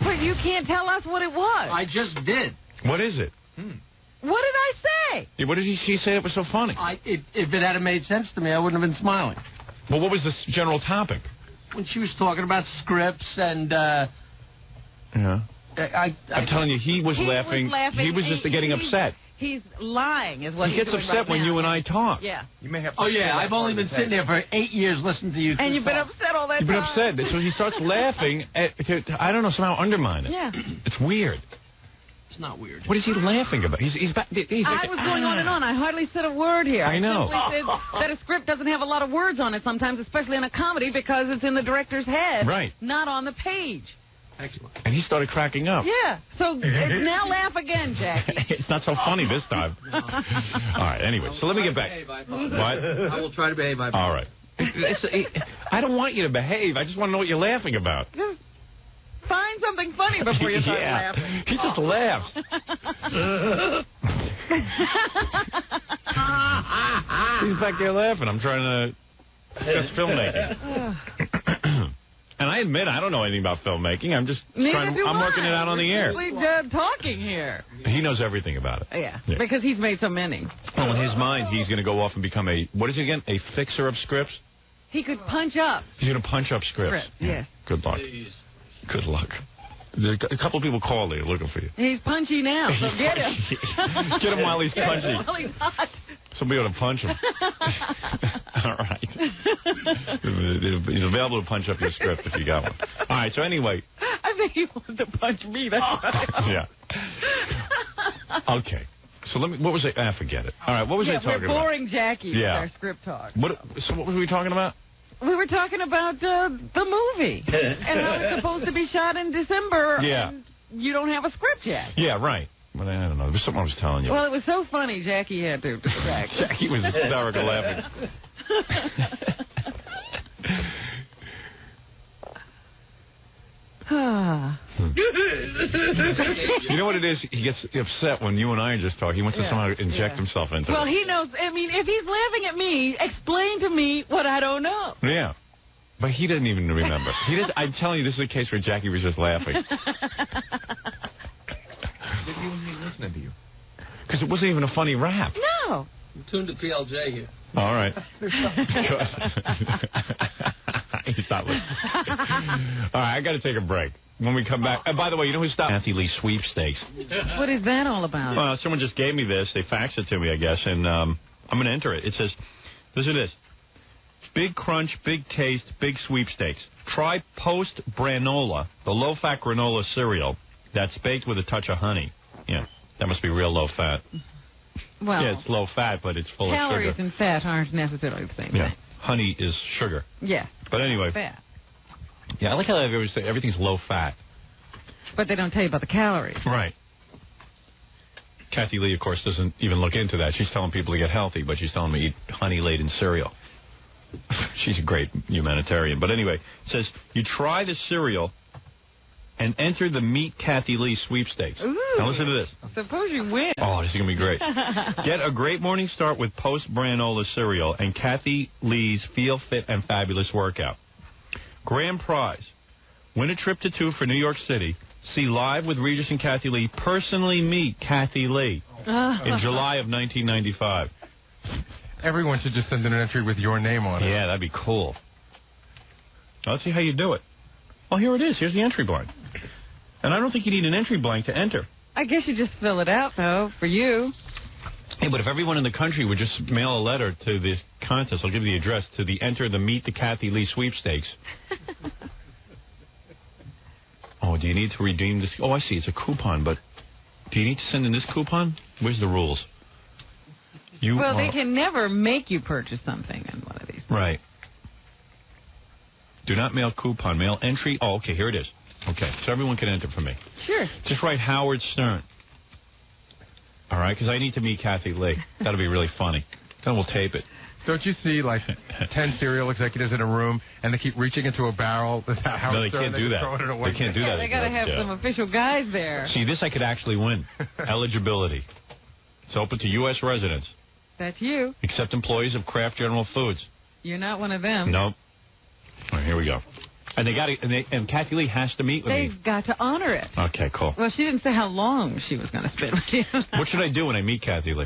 But you can't tell us what it was. I just did. What is it? What did I say? Yeah, what did she say that was so funny? If it had made sense to me, I wouldn't have been smiling. Well, what was the general topic? When she was talking about scripts and... yeah. I'm telling you, he was laughing. He was just getting upset. He's lying, is what he gets upset when you and I talk. Yeah. You may have. Oh yeah, I've only been sitting there for 8 years listening to you. And you've been upset all that time. You've been upset, so he starts laughing. I don't know, somehow undermine it. Yeah. It's weird. It's not weird. What is he laughing about? He's I was going on and on. I hardly said a word here. I know. I simply said that a script doesn't have a lot of words on it sometimes, especially in a comedy, because it's in the director's head, right? Not on the page. Excellent. And he started cracking up. Yeah. So now laugh again, Jackie. It's not so funny this time. All right. Anyway, so let me get back. What? I will try to behave. All right. I don't want you to behave. I just want to know what you're laughing about. Just find something funny before you start laughing. He just laughs. He's back there laughing. I'm trying to discuss filmmaking. And I admit I don't know anything about filmmaking. I'm just I'm working it out on the air. We're talking here. He knows everything about it. Yeah, because he's made so many. Oh, in his mind, he's going to go off and become what is he again? A fixer of scripts? He could punch up. He's going to punch up scripts. Yes. Good luck. Good luck. There's a couple of people call you looking for you. He's punchy now, so get him. Get him while he's punchy. While he's hot. Somebody ought to punch him. All right. He's available to punch up your script if you got one. All right, so anyway. I think he wants to punch me. That's right. Yeah. Okay. So what was it? Forget it. All right, what was I talking about? We're boring Jackie with our script talk. So what were we talking about? We were talking about the movie and how it's supposed to be shot in December. Yeah. And you don't have a script yet. Yeah, right. Well, I don't know. There was something I was telling you. Well, it was so funny, Jackie had to distract. Jackie was hysterical laughing. You know what it is? He gets upset when you and I are just talking. He wants to somehow inject himself into it. Well, he knows. I mean, if he's laughing at me, explain to me what I don't know. Yeah. But he doesn't even remember. I'm telling you, this is a case where Jackie was just laughing. Maybe he wasn't even listening to you. Because it wasn't even a funny rap. No. I'm tuned to PLJ here. All right. He's not listening. All right, I got to take a break. When we come back, by the way, you know who stopped? Kathy Lee sweepstakes. What is that all about? Well, someone just gave me this. They faxed it to me, I guess, and I'm going to enter it. It says, listen to this. Big crunch, big taste, big sweepstakes. Try Post Granola, the low-fat granola cereal that's baked with a touch of honey. Yeah, that must be real low-fat. Well, yeah, it's low-fat, but it's full of sugar. Calories and fat aren't necessarily the same Yeah, thing. honey is sugar. Yeah. But anyway. Fat. Yeah, I like how they always say everything's low-fat. But they don't tell you about the calories. Right. Kathy Lee, of course, doesn't even look into that. She's telling people to get healthy, but she's telling them to eat honey-laden cereal. She's a great humanitarian. But anyway, it says, you try the cereal and enter the Meet Kathy Lee sweepstakes. Ooh. Now listen to this. Suppose you win. Oh, this is going to be great. Get a great morning start with Post Granola cereal and Kathy Lee's Feel Fit and Fabulous workout. Grand prize. Win a trip to 2 for New York City. See Live with Regis and Kathy Lee. Personally meet Kathy Lee in July of 1995. Everyone should just send in an entry with your name on it. Yeah, that'd be cool. Let's see how you do it. Oh, here it is. Here's the entry blank. And I don't think you need an entry blank to enter. I guess you just fill it out, though, for you. Hey, but if everyone in the country would just mail a letter to this contest, I'll give you the address, to the Enter the Meet the Kathy Lee sweepstakes. Oh, do you need to redeem this? Oh, I see. It's a coupon, but Do you need to send in this coupon? Where's the rules? Well, they can never make you purchase something in one of these. Right. Do not mail coupon. Mail entry. Oh, okay, here it is. Okay, so everyone can enter for me. Sure. Just write Howard Stern. All right, because I need to meet Kathy Lee. That'll be really funny. Then we'll tape it. Don't you see, like, 10 cereal executives in a room, and they keep reaching into a barrel? No, they can't do that. They can't do that. They got to have some official guys there. See, this I could actually win. Eligibility. It's open to U.S. residents. That's you. Except employees of Kraft General Foods. You're not one of them. Nope. All right, here we go. And they got to, and Kathy Lee has to meet with me. They've got to honor it. Okay, cool. Well, she didn't say how long she was going to spend with you. What should I do when I meet Kathy Lee?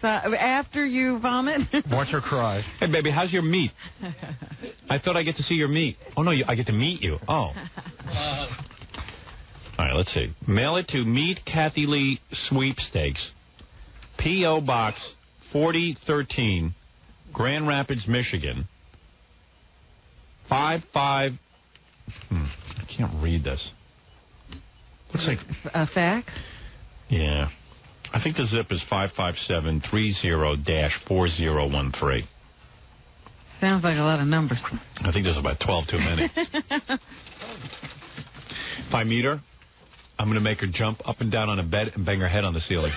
After you vomit? Watch her cry. Hey, baby, how's your meat? I thought I get to see your meat. Oh, no, I get to meet you. Oh. All right, let's see. Mail it to Meet Kathy Lee Sweepstakes. P.O. Box 4013, Grand Rapids, Michigan. 55... I can't read this. Looks like... A fax? Yeah. I think the zip is 55730-4013. Sounds like a lot of numbers. I think there's about 12 too many. If I meet her, I'm going to make her jump up and down on a bed and bang her head on the ceiling.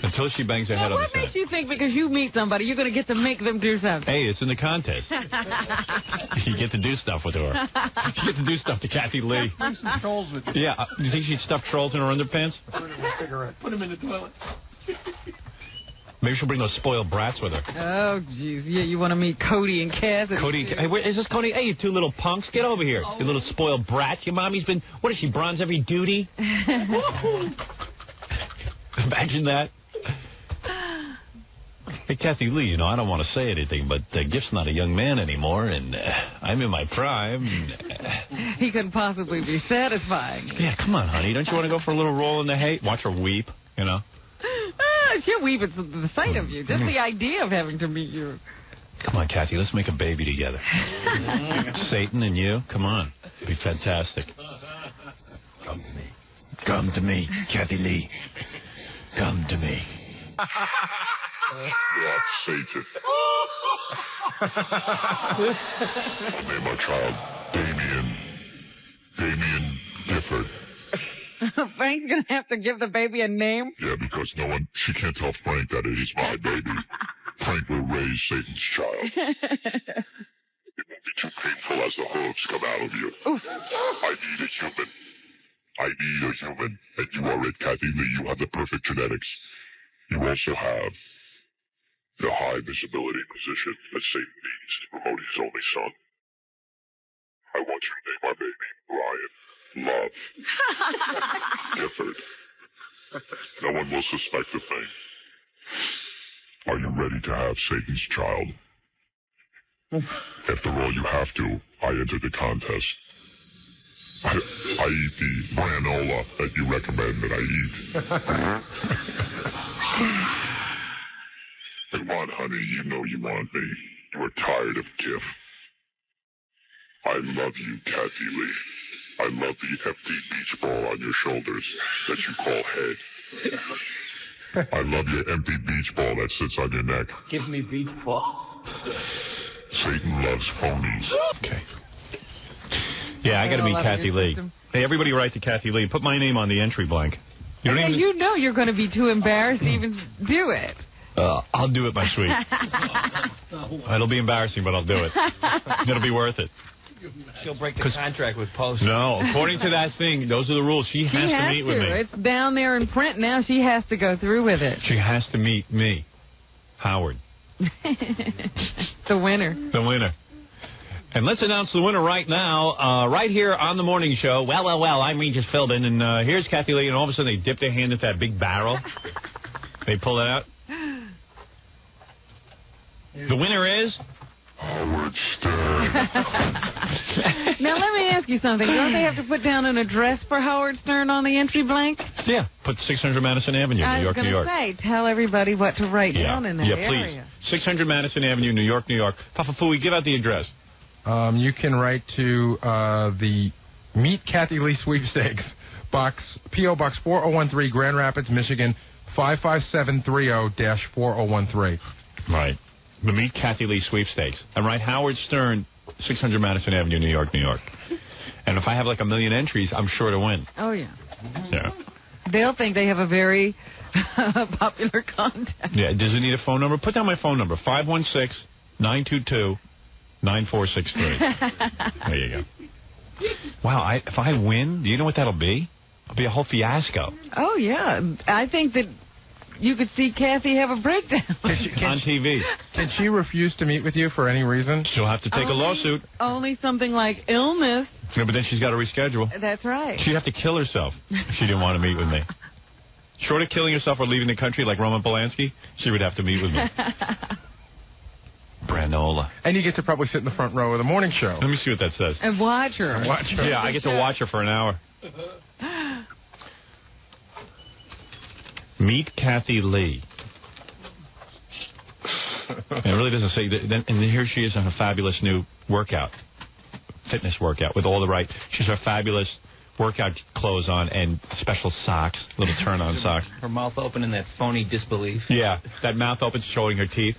Until she bangs her head on the ceiling. What makes you think because you meet somebody, you're going to get to make them do something? Hey, it's in the contest. You get to do stuff with her. You get to do stuff to Kathy Lee. Bring some trolls with you. Yeah, you think she'd stuff trolls in her underpants? Put them in the toilet. Maybe she'll bring those spoiled brats with her. Oh, jeez. Yeah, you want to meet Cody and Cassidy. Hey, where, is this Cody? Hey, you two little punks, get over here. You little spoiled brats. Your mommy's been, what is she, bronze every duty? Imagine that. Hey, Kathy Lee, I don't want to say anything, but Gift's not a young man anymore, and I'm in my prime. He couldn't possibly be satisfying. Yeah, come on, honey. Don't you want to go for a little roll in the hay? Watch her weep, She'll weep at the sight of you. Just the idea of having to meet you. Come on, Kathy, let's make a baby together. Satan and you, come on. It'd be fantastic. Come to me. Come to me, Kathy Lee. Come to me. Yeah, Satan. I named my child Damien Gifford. Frank's going to have to give the baby a name? Yeah, because she can't tell Frank that it is my baby. Frank will raise Satan's child. It won't be too painful as the hooves come out of you. Oof. I need a human. And you are it, Kathy Lee. You have the perfect genetics. You also have the high visibility position that Satan needs to promote his only son. I want you to name my baby Ryan Love Gifford. No one will suspect a thing. Are you ready to have Satan's child? After all, you have to. I entered the contest. I eat the granola that you recommend that I eat. Come on, honey, you know you want me. You are tired of Giff. I love you, Kathy Lee. I love the empty beach ball on your shoulders that you call head. I love your empty beach ball that sits on your neck. Give me beach ball. Satan loves ponies. Okay. Yeah, I got to meet Kathy Lee. Hey, everybody write to Kathy Lee. Put my name on the entry blank. You know you're going to be too embarrassed to even do it. I'll do it, my sweet. It'll be embarrassing, but I'll do it. It'll be worth it. She'll break the contract with Post. No, according to that thing, those are the rules. She has to meet with me. It's down there in print now. She has to go through with it. She has to meet me, Howard. The winner. The winner. And let's announce the winner right now, right here on the morning show. Well, I'm Regis Philbin, and here's Kathy Lee, and all of a sudden they dip their hand into that big barrel. They pull it out. The winner is... Howard Stern. Now, let me ask you something. Don't they have to put down an address for Howard Stern on the entry blank? Yeah, put 600 Madison Avenue, New York, New York. I was going to say, tell everybody what to write down in that area. Please. 600 Madison Avenue, New York, New York. Papa Fooey, give out the address. You can write to the Meet Kathy Lee Sweepstakes, P.O. Box 4013, Grand Rapids, Michigan, 55730-4013. Right. The Meet Kathy Lee sweepstakes. I'm right, Howard Stern, 600 Madison Avenue, New York, New York. And if I have like 1 million entries, I'm sure to win. Oh, yeah. Yeah. They'll think they have a very popular contest. Yeah. Does it need a phone number? Put down my phone number, 516-922-9463. There you go. Wow, if I win, do you know what that'll be? It'll be a whole fiasco. Oh, yeah. I think that you could see Kathy have a breakdown. On TV. Can she refuse to meet with you for any reason? She'll have to take a lawsuit. Only something like illness. Yeah, but then she's got to reschedule. That's right. She'd have to kill herself if she didn't want to meet with me. Short of killing herself or leaving the country like Roman Polanski, she would have to meet with me. Branola. And you get to probably sit in the front row of the morning show. Let me see what that says. And watch her. Yeah, I get to watch her for an hour. Meet Kathy Lee. And it really doesn't say that. And here she is on a fabulous new fitness workout with all the right. She's her fabulous workout clothes on and special socks, little turn-on socks. Her mouth open in that phony disbelief. Yeah, that mouth open, showing her teeth.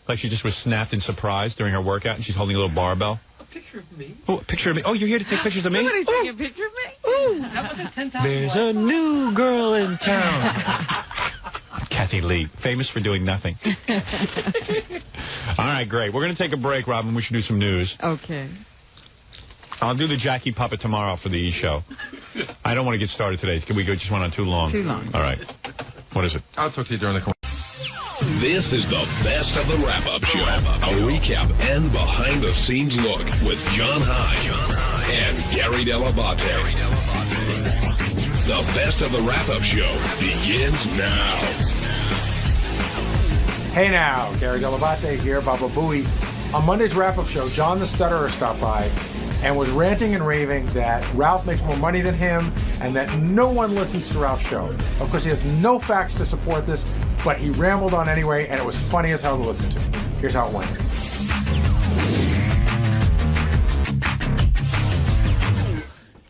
Like she just was snapped in surprise during her workout, and she's holding a little barbell. A picture of me. Oh, a picture of me. Oh, you're here to take pictures of me? Somebody's taking a picture of me? Ooh. That was a 10,000. There's a new girl in town. Kathy Lee, famous for doing nothing. All right, great. We're going to take a break, Robin. We should do some news. Okay. I'll do the Jackie puppet tomorrow for the E! Show. I don't want to get started today. We just went on too long. Too long. All right. What is it? I'll talk to you during the... This is the best of the wrap-up show. A recap and behind-the-scenes look with John High and Gary Dell'Abate. The best of the wrap-up show begins now. Hey now, Gary Dell'Abate here, Baba Booey. On Monday's wrap-up show, John the Stutterer stopped by and was ranting and raving that Ralph makes more money than him and that no one listens to Ralph's show. Of course, he has no facts to support this, but he rambled on anyway, and it was funny as hell to listen to. Here's how it went.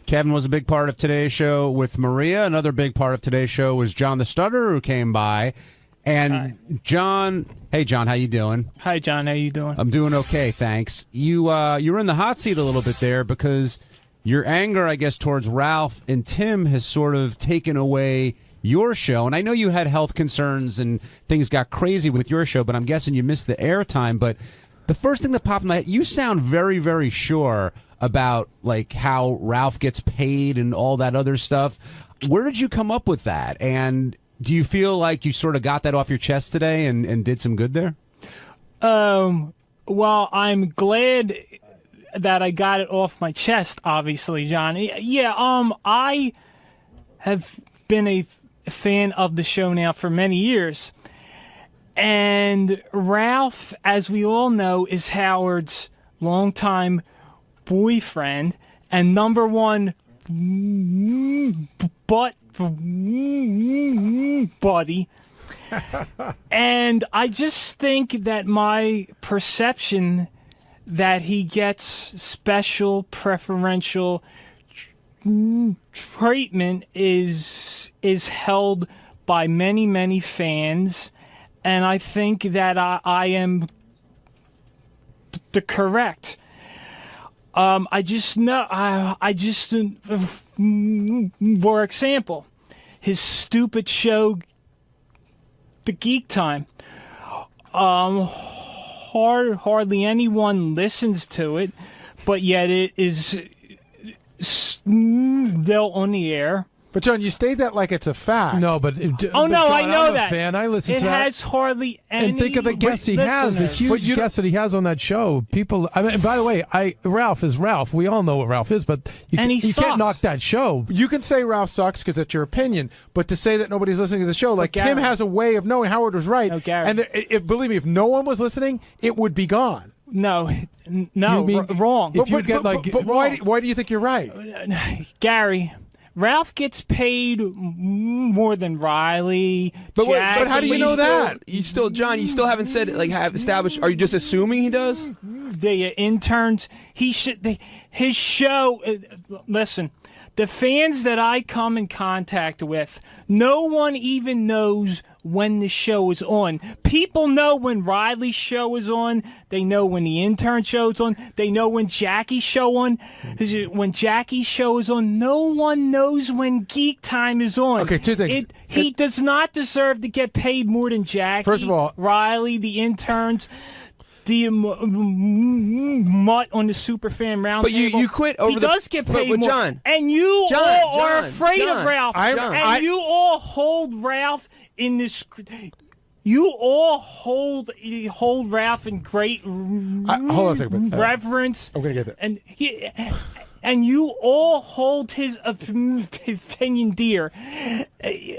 Kevin was a big part of today's show with Maria. Another big part of today's show was John the Stutterer, who came by. And hi. John, hey John, how you doing? Hi John, how you doing? I'm doing okay, thanks. You were in the hot seat a little bit there because your anger, I guess, towards Ralph and Tim has sort of taken away your show. And I know you had health concerns and things got crazy with your show, but I'm guessing you missed the airtime. But the first thing that popped in my head, you sound very, very sure about like how Ralph gets paid and all that other stuff. Where did you come up with that? And do you feel like you sort of got that off your chest today and did some good there? Well, I'm glad that I got it off my chest, obviously, John. Yeah, I have been a fan of the show now for many years. And Ralph, as we all know, is Howard's longtime boyfriend and number one buddy. And I just think that my perception that he gets special preferential treatment is held by many, many fans, and I think that I am the correct. I just know. For example, his stupid show, The Geek Time. Hardly anyone listens to it, but yet it is still on the air. But John, you state that like it's a fact. No, but John, I know I'm that. A fan. I listen it to that. It has hardly any. And think of the guests he has, the huge guests that he has on that show. People. I mean, by the way, Ralph is Ralph. We all know what Ralph is, but you can't knock that show. You can say Ralph sucks because it's your opinion, but to say that nobody's listening to the show, like Tim has a way of knowing Howard was right. No, Gary. And believe me, if no one was listening, it would be gone. No, wrong. But why do you think you're right, Gary? Ralph gets paid more than Riley. But how do you know that? You still haven't said have established. Are you just assuming he does? The interns. His show. Listen, the fans that I come in contact with, no one even knows when the show is on. People know when Riley's show is on. They know when the intern show is on. They know when Jackie's show on. When Jackie's show is on, no one knows when Geek Time is on. Okay, two things. He does not deserve to get paid more than Jackie. First of all, Riley, the interns, the mutt on the Superfan Roundtable. But you quit over He does get paid but more. John. And you all are afraid John, of Ralph. John. You all hold Ralph in this. You all hold Ralph in great hold on a second, reverence. I'm going to get that. And you all hold his opinion dear.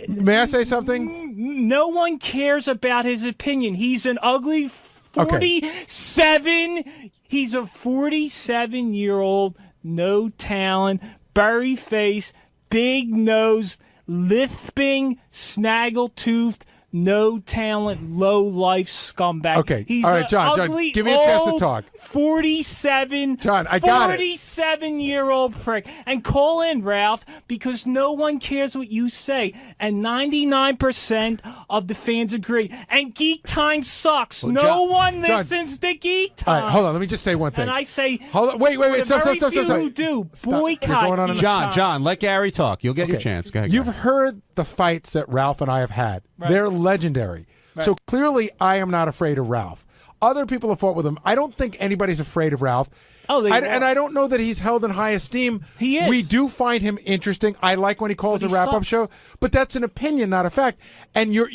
May I say something? No one cares about his opinion. He's an ugly 47. He's a 47-year-old, no talent, burry face, big nose, lisping, snaggle-toothed, no talent, low life scumbag. Okay. He's all right, John, ugly, give me a chance to old, talk. 47. John, I got it. 47-year-old prick. And call in, Ralph, because no one cares what you say. And 99% of the fans agree. And Geek Time sucks. Well, no one listens to Geek Time. All right, hold on. Let me just say one thing. And I say, hold on. Wait. Stop. Who do boycott Geek Time. John, let Gary talk. You'll get your chance. Go ahead. You've heard the fights that Ralph and I have had. Right. They're legendary. Right. So clearly, I am not afraid of Ralph. Other people have fought with him. I don't think anybody's afraid of Ralph. And I don't know that he's held in high esteem. He is. We do find him interesting. I like when he calls a wrap-up show, but that's an opinion, not a fact. And your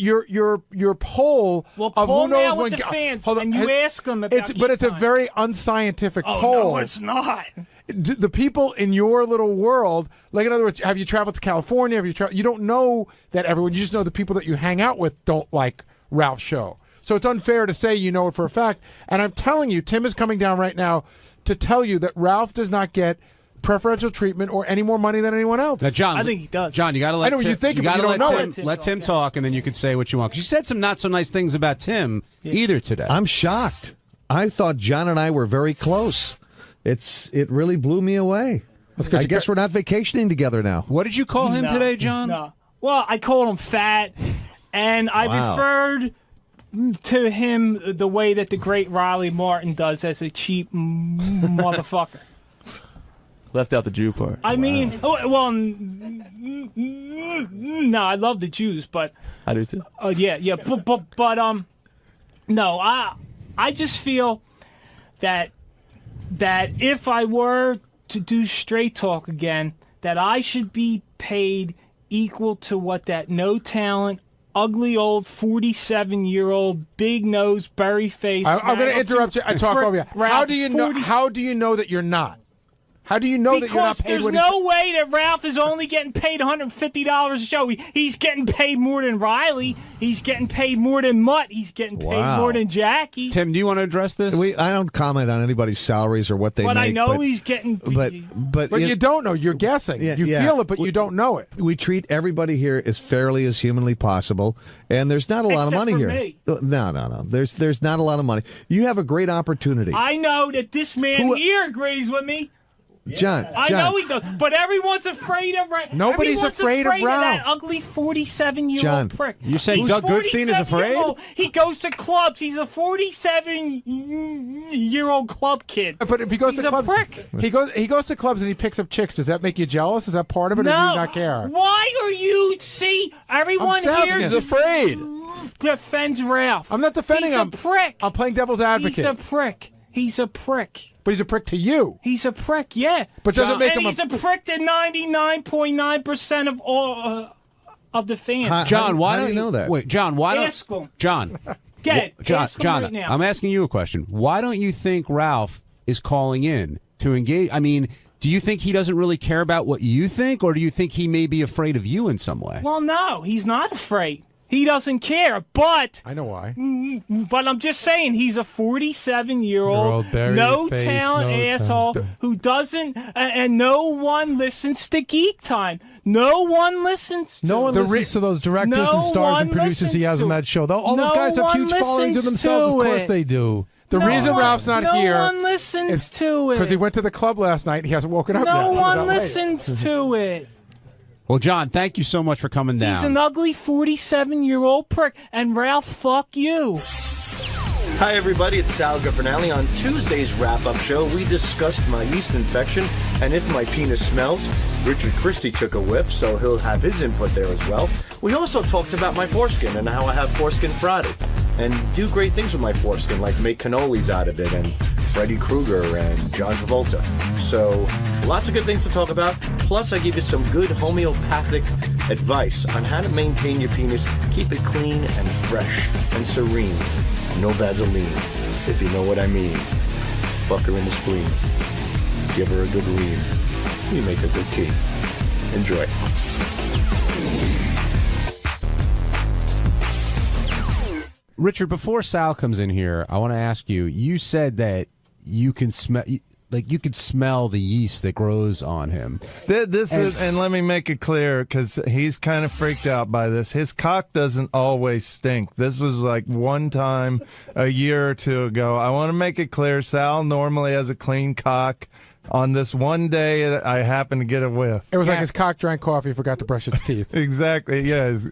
poll of who knows when the fans, hold on, and you ask them about but it's a very unscientific poll. No, it's not. The people in your little world, like in other words, have you traveled to California? You don't know that everyone. You just know the people that you hang out with don't like Ralph's show. So it's unfair to say you know it for a fact. And I'm telling you, Tim is coming down right now to tell you that Ralph does not get preferential treatment or any more money than anyone else. Now, John, I think he does. John, you got to let. I know Tim, what you think, but you gotta don't know let Tim talk, and then you can say what you want. Because you said some not so nice things about Tim either today. I'm shocked. I thought John and I were very close. It really blew me away. I guess we're not vacationing together now. What did you call him today, John? No. Well, I called him fat, and I referred to him the way that the great Riley Martin does, as a cheap motherfucker. Left out the Jew part. I mean, well, no, I love the Jews, but I do too. Yeah, but no, I just feel that if I were to do Straight Talk again, that I should be paid equal to what that no talent, ugly old 47-year-old, big nose, berry face. I'm going to interrupt you. I talk over you. Ralph, How do you know that you're not? How do you know that you're not paid? Because there's no way that Ralph is only getting paid $150 a show. He's getting paid more than Riley. He's getting paid more than Mutt. He's getting paid more than Jackie. Tim, do you want to address this? I don't comment on anybody's salaries or what they but make. I know he's getting. But you don't know. You're guessing. You feel it, but you don't know it. We treat everybody here as fairly as humanly possible, and there's not a lot of money for here. Me. No. There's not a lot of money. You have a great opportunity. I know that this man here agrees with me. John, I know he does, but everyone's afraid of Ralph. Nobody's afraid of Ralph. That ugly 47-year-old prick. You're saying Doug Goodstein is afraid? He goes to clubs. He's a 47-year-old club kid. But if he goes He's to clubs, a prick. He goes to clubs and he picks up chicks. Does that make you jealous? Is that part of it, or do you not care? Why are you? See, everyone here is afraid. Defends Ralph. I'm not defending him. He's a prick. I'm playing devil's advocate. He's a prick. He's a prick. But he's a prick to you. He's a prick, yeah. But doesn't make him he's a prick to 99.9% of all of the fans. John, why do you know that? Wait, John, why don't ask him? John? Ask him right now. I'm asking you a question. Why don't you think Ralph is calling in to engage? I mean, do you think he doesn't really care about what you think, or do you think he may be afraid of you in some way? Well, no, he's not afraid. He doesn't care, but I know why. But I'm just saying, he's a 47-year-old, no talent asshole who doesn't, and no one listens to Geek Time. No one listens. No one listens to those directors and stars and producers he has on that show. All those guys have huge followings of themselves. Of course they do. The reason Ralph's not here. No one listens to it. Because he went to the club last night and he hasn't woken up yet. No one listens to it. Well, John, thank you so much for coming down. He's an ugly 47-year-old prick, and Ralph, fuck you. Hi, everybody. It's Sal Governale. On Tuesday's wrap-up show, we discussed my yeast infection and if my penis smells. Richard Christie took a whiff, so he'll have his input there as well. We also talked about my foreskin and how I have Foreskin Friday and do great things with my foreskin, like make cannolis out of it and Freddy Krueger and John Travolta. So lots of good things to talk about. Plus, I give you some good homeopathic advice on how to maintain your penis, keep it clean and fresh and serene. No Vaseline, if you know what I mean. Fuck her in the spleen. Give her a good ream. You make a good tea. Enjoy. Richard, before Sal comes in here, I want to ask you. You said that you can smell, like you could smell the yeast that grows on him. And let me make it clear, because he's kind of freaked out by this. His cock doesn't always stink. This was like one time a year or two ago. I want to make it clear, Sal normally has a clean cock. On this one day, I happened to get a whiff. It was like his cock drank coffee, forgot to brush its teeth. Exactly, yes.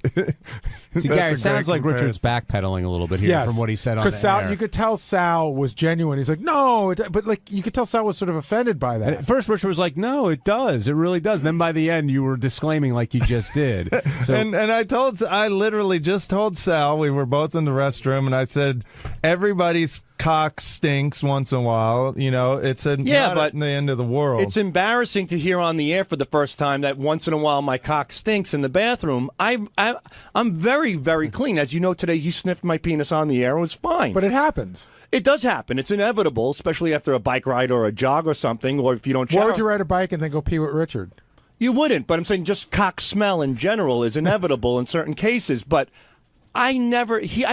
See, Gary, it sounds like Richard's backpedaling a little bit here from what he said on the air. You could tell Sal was genuine. He's like, no, but like you could tell Sal was sort of offended by that. And at first, Richard was like, no, it does. It really does. And then by the end, you were disclaiming like you just did. So, and I literally just told Sal, we were both in the restroom, and I said, everybody's cock stinks once in a while. You know, it's not at the end of the world. It's embarrassing to hear on the air for the first time that once in a while my cock stinks in the bathroom. I'm very, very clean. As you know, today he sniffed my penis on the air and it was fine. But it happens. It does happen. It's inevitable, especially after a bike ride or a jog or something, or if you don't shower. Why would you ride a bike and then go pee with Richard? You wouldn't, but I'm saying just cock smell in general is inevitable in certain cases. But I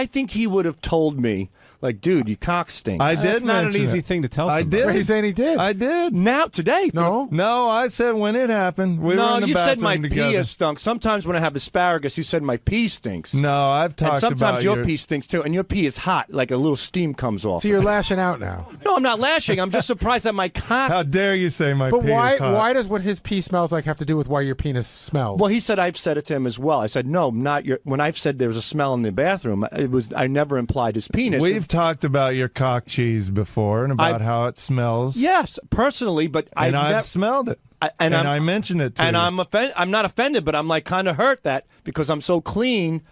think he would have told me, like, dude, you cock stink. I did. That's not an easy thing to tell somebody. I did. He's saying he did. I did. Now, today. No, I said when it happened. We were in the you said bathroom my together. pee has stunk. Sometimes when I have asparagus, you said my pee stinks. No, I've talked about and sometimes your pee stinks too, and your pee is hot, like a little steam comes off. So you're lashing out now. No, I'm not lashing. I'm just surprised that my cock. How dare you say my pee is hot? Why does what his pee smells like have to do with why your penis smells? Well, he said I've said it to him as well. I said no, not your. When I've said there was a smell in the bathroom, I never implied his penis. We've talked about your cock cheese before and about how it smells. Yes, personally, but I've smelled it. I mentioned it to you. And I'm not offended, but I'm like kind of hurt that because I'm so clean,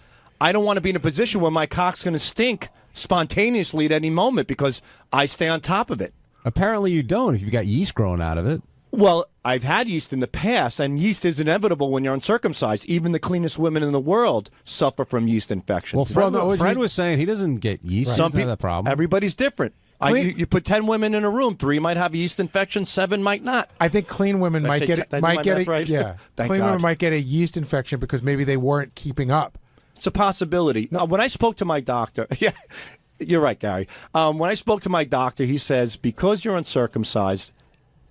I don't want to be in a position where my cock's going to stink spontaneously at any moment because I stay on top of it. Apparently you don't if you've got yeast growing out of it. Well, I've had yeast in the past, and yeast is inevitable when you're uncircumcised. Even the cleanest women in the world suffer from yeast infections. Well, Fred was saying he doesn't get yeast. He doesn't have that problem. Everybody's different. You put 10 women in a room, 3 might have a yeast infection, 7 might not. I think clean women might get a yeast infection because maybe they weren't keeping up. It's a possibility. When I spoke to my doctor, yeah, you're right, Gary. When I spoke to my doctor, he says because you're uncircumcised,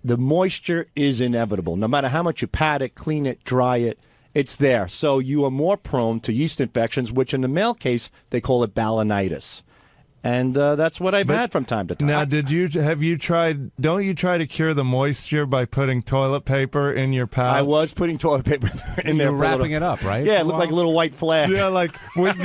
the moisture is inevitable. No matter how much you pat it, clean it, dry it, it's there. So you are more prone to yeast infections, which in the male case, they call it balanitis. And that's what I've had from time to time. Now, don't you try to cure the moisture by putting toilet paper in your pouch? I was putting toilet paper in there. You're wrapping it up, right? Yeah, it looked like a little white flag. Yeah, like we'd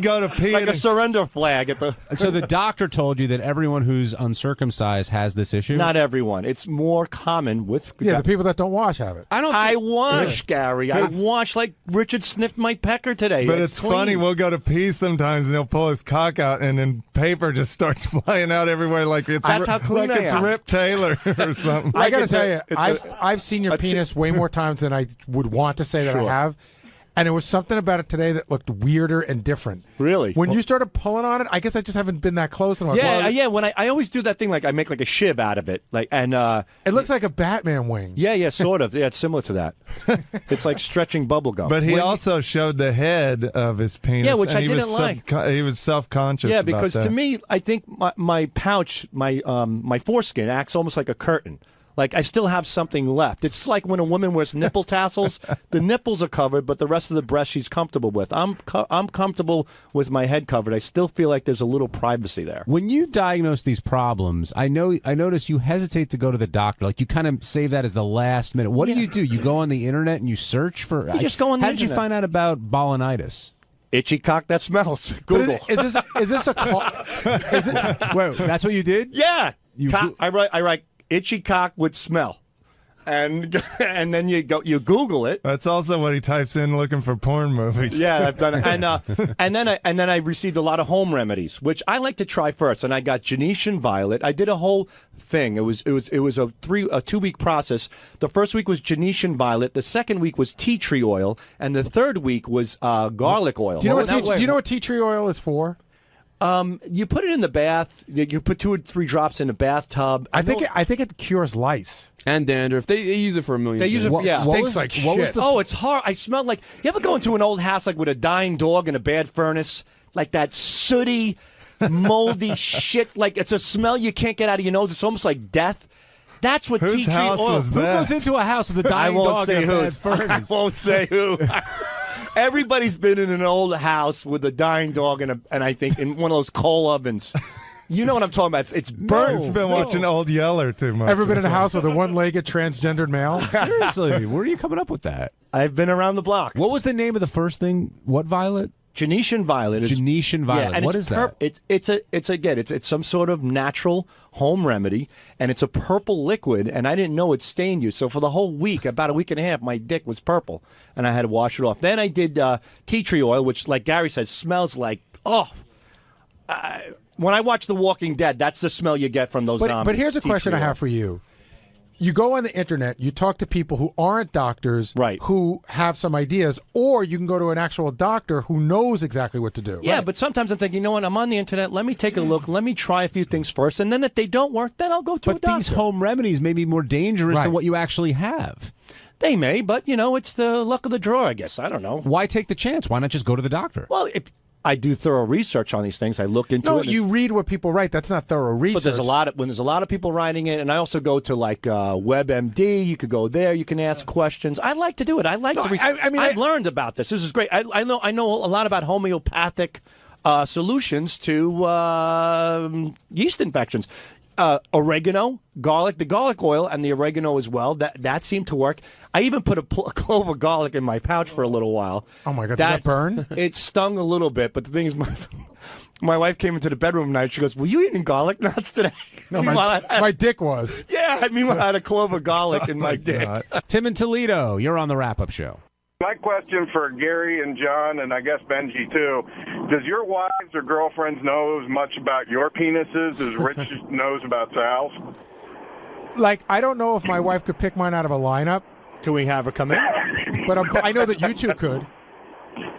go to pee. Like a surrender flag. So the doctor told you that everyone who's uncircumcised has this issue? Not everyone. It's more common with... Yeah, the people that don't wash have it. I wash, Gary. I wash like Richard sniffed my pecker today. But it's funny. We'll go to pee sometimes, and he'll pull his cock out, and then paper just starts flying out everywhere like it's Rip Taylor or something. I got to tell you, I've seen your penis way more times than I would want to say that I have. And there was something about it today that looked weirder and different. Really? When you started pulling on it, I guess I just haven't been that close. And yeah. When I always do that thing, like I make like a shiv out of it, it looks like a Batman wing. Yeah, sort of. Yeah, it's similar to that. It's like stretching bubble gum. But he also showed the head of his penis. Yeah, which I didn't like. He was self-conscious. Yeah, because about that. to me, I think my pouch, my foreskin acts almost like a curtain. Like, I still have something left. It's like when a woman wears nipple tassels. The nipples are covered, but the rest of the breast she's comfortable with. I'm comfortable with my head covered. I still feel like there's a little privacy there. When you diagnose these problems, I notice you hesitate to go to the doctor. Like, you kind of save that as the last minute. What do? You go on the internet and you search for... You just go on the How did you find out about balanitis? Itchy cock that smells. Google. Is this a call? Wait, that's what you did? Yeah. I write itchy cock with smell. And then you Google it. That's also what he types in looking for porn movies. Yeah, I've done it. And then I received a lot of home remedies, which I like to try first. And I got Genesian violet. I did a whole thing. It was a 2-week process. The first week was Genesian violet. The second week was tea tree oil, and the third week was garlic oil. Do you know what tea tree oil is for? You put it in the bath. You put 2 or 3 drops in a bathtub. I think it cures lice and dandruff. They use it for a million. They use it. Yeah, stinks like shit. It's hard. I smell like. You ever go into an old house like with a dying dog and a bad furnace, like that sooty, moldy shit? Like it's a smell you can't get out of your nose. It's almost like death. That's what Whose tea tree house oil. was Who that? goes into a house with a dying dog and a bad furnace? I won't say who. Everybody's been in an old house with a dying dog and I think in one of those coal ovens. You know what I'm talking about? It's burnt. It's been watching Old Yeller too much. Ever been in a house with a one-legged transgendered male? Seriously, where are you coming up with that? I've been around the block. What was the name of the first thing? What violet? Genesian violet. Genesian violet. Yeah, and what is that? It's some sort of natural home remedy, and it's a purple liquid. And I didn't know it stained you. So for the whole week, about a week and a half, my dick was purple, and I had to wash it off. Then I did tea tree oil, which, like Gary said, smells like when I watch The Walking Dead, that's the smell you get from those zombies. But here's a question I have for you. You go on the internet, you talk to people who aren't doctors, who have some ideas, or you can go to an actual doctor who knows exactly what to do. Yeah, but sometimes I'm thinking, you know what, I'm on the internet, let me take a look, let me try a few things first, and then if they don't work, then I'll go to a doctor. But these home remedies may be more dangerous than what you actually have. They may, but, it's the luck of the draw, I guess. I don't know. Why take the chance? Why not just go to the doctor? Well, if I do thorough research on these things. I look into it. No, you read what people write. That's not thorough research. But there's a lot of people writing it, and I also go to like WebMD. You could go there. You can ask questions. I like to do it. I like to. I've learned about this. This is great. I know a lot about homeopathic solutions to yeast infections. Oregano, garlic, the garlic oil, and the oregano as well. That seemed to work. I even put a clove of garlic in my pouch for a little while. Oh my God! Did that burn? It stung a little bit, but the thing is, my wife came into the bedroom tonight. She goes, "Were you eating garlic nuts today?" No, my dick was. Yeah, I mean, I had a clove of garlic in my dick. Tim in Toledo, you're on the wrap-up show. My question for Gary and John, and I guess Benji too, does your wives or girlfriends know as much about your penises as Rich knows about Sal's? Like, I don't know if my wife could pick mine out of a lineup. Can we have her come in? But I know that you two could.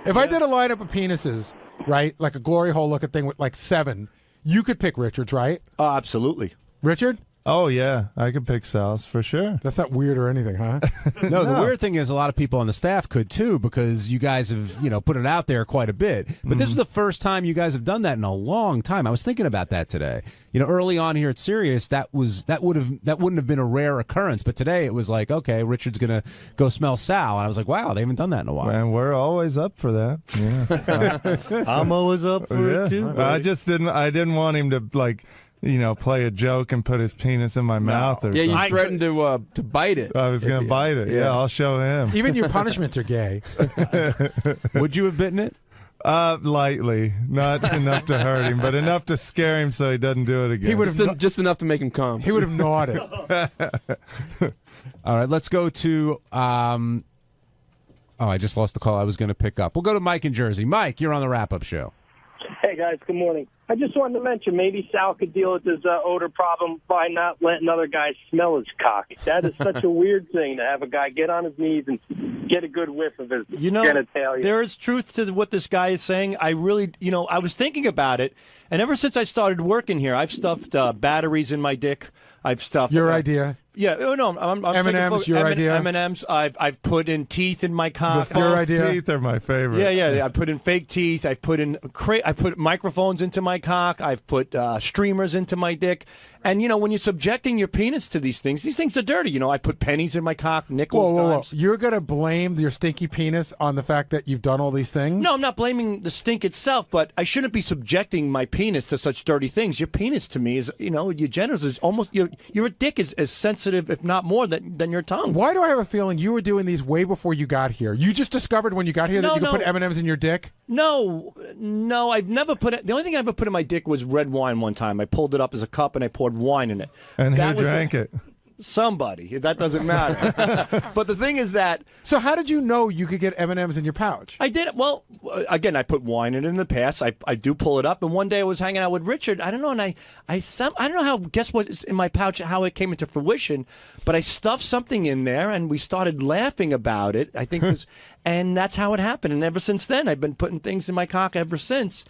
If I did a lineup of penises, right, like a glory hole looking thing with like 7, you could pick Richard's, right? Oh, absolutely. Richard? Oh, yeah. I could pick Sal's for sure. That's not weird or anything, huh? No, the weird thing is a lot of people on the staff could, too, because you guys have, put it out there quite a bit. But this is the first time you guys have done that in a long time. I was thinking about that today. Early on here at Sirius, that wouldn't have been a rare occurrence. But today it was like, okay, Richard's going to go smell Sal. And I was like, wow, they haven't done that in a while. And we're always up for that. Yeah. I'm always up for it, too. Buddy. I didn't want him to, like, play a joke and put his penis in my mouth or something. Yeah, you threatened to bite it. I was going to bite it. Yeah, I'll show him. Even your punishments are gay. Would you have bitten it? Lightly. Not enough to hurt him, but enough to scare him so he doesn't do it again. He would have just enough to make him come. He would have gnawed it. All right, let's go to... I just lost the call I was going to pick up. We'll go to Mike in Jersey. Mike, you're on the wrap-up show. Hey, guys, good morning. I just wanted to mention maybe Sal could deal with his odor problem by not letting other guys smell his cock. That is such a weird thing to have a guy get on his knees and get a good whiff of his genitalia. There is truth to what this guy is saying. I really, I was thinking about it, and ever since I started working here, I've stuffed batteries in my dick. I've stuffed... Your idea? Yeah, no, I'm M&M's, your idea? M&M's. I've put in teeth in my cock. The false teeth are my favorite. Yeah. I put in fake teeth. I put microphones into my cock. I've put streamers into my dick. And, when you're subjecting your penis to these things are dirty. I put pennies in my cock, nickels, dimes. You're going to blame your stinky penis on the fact that you've done all these things? No, I'm not blaming the stink itself, but I shouldn't be subjecting my penis to such dirty things. Your penis, to me, is, your genitals is almost, your dick is as sensitive, if not more, than your tongue. Why do I have a feeling you were doing these way before you got here? You just discovered when you got here that you could put M&M's in your dick? No, I've never put it. The only thing I ever put in my dick was red wine one time. I pulled it up as a cup and I poured wine in it. And who drank it? Somebody. That doesn't matter. But the thing is that... So how did you know you could get M&M's in your pouch? I did. Well, again, I put wine in it in the past. I do pull it up. And one day I was hanging out with Richard. I don't know. And I don't know how, guess what's in my pouch, how it came into fruition. But I stuffed something in there and we started laughing about it. I think and that's how it happened. And ever since then, I've been putting things in my cock ever since.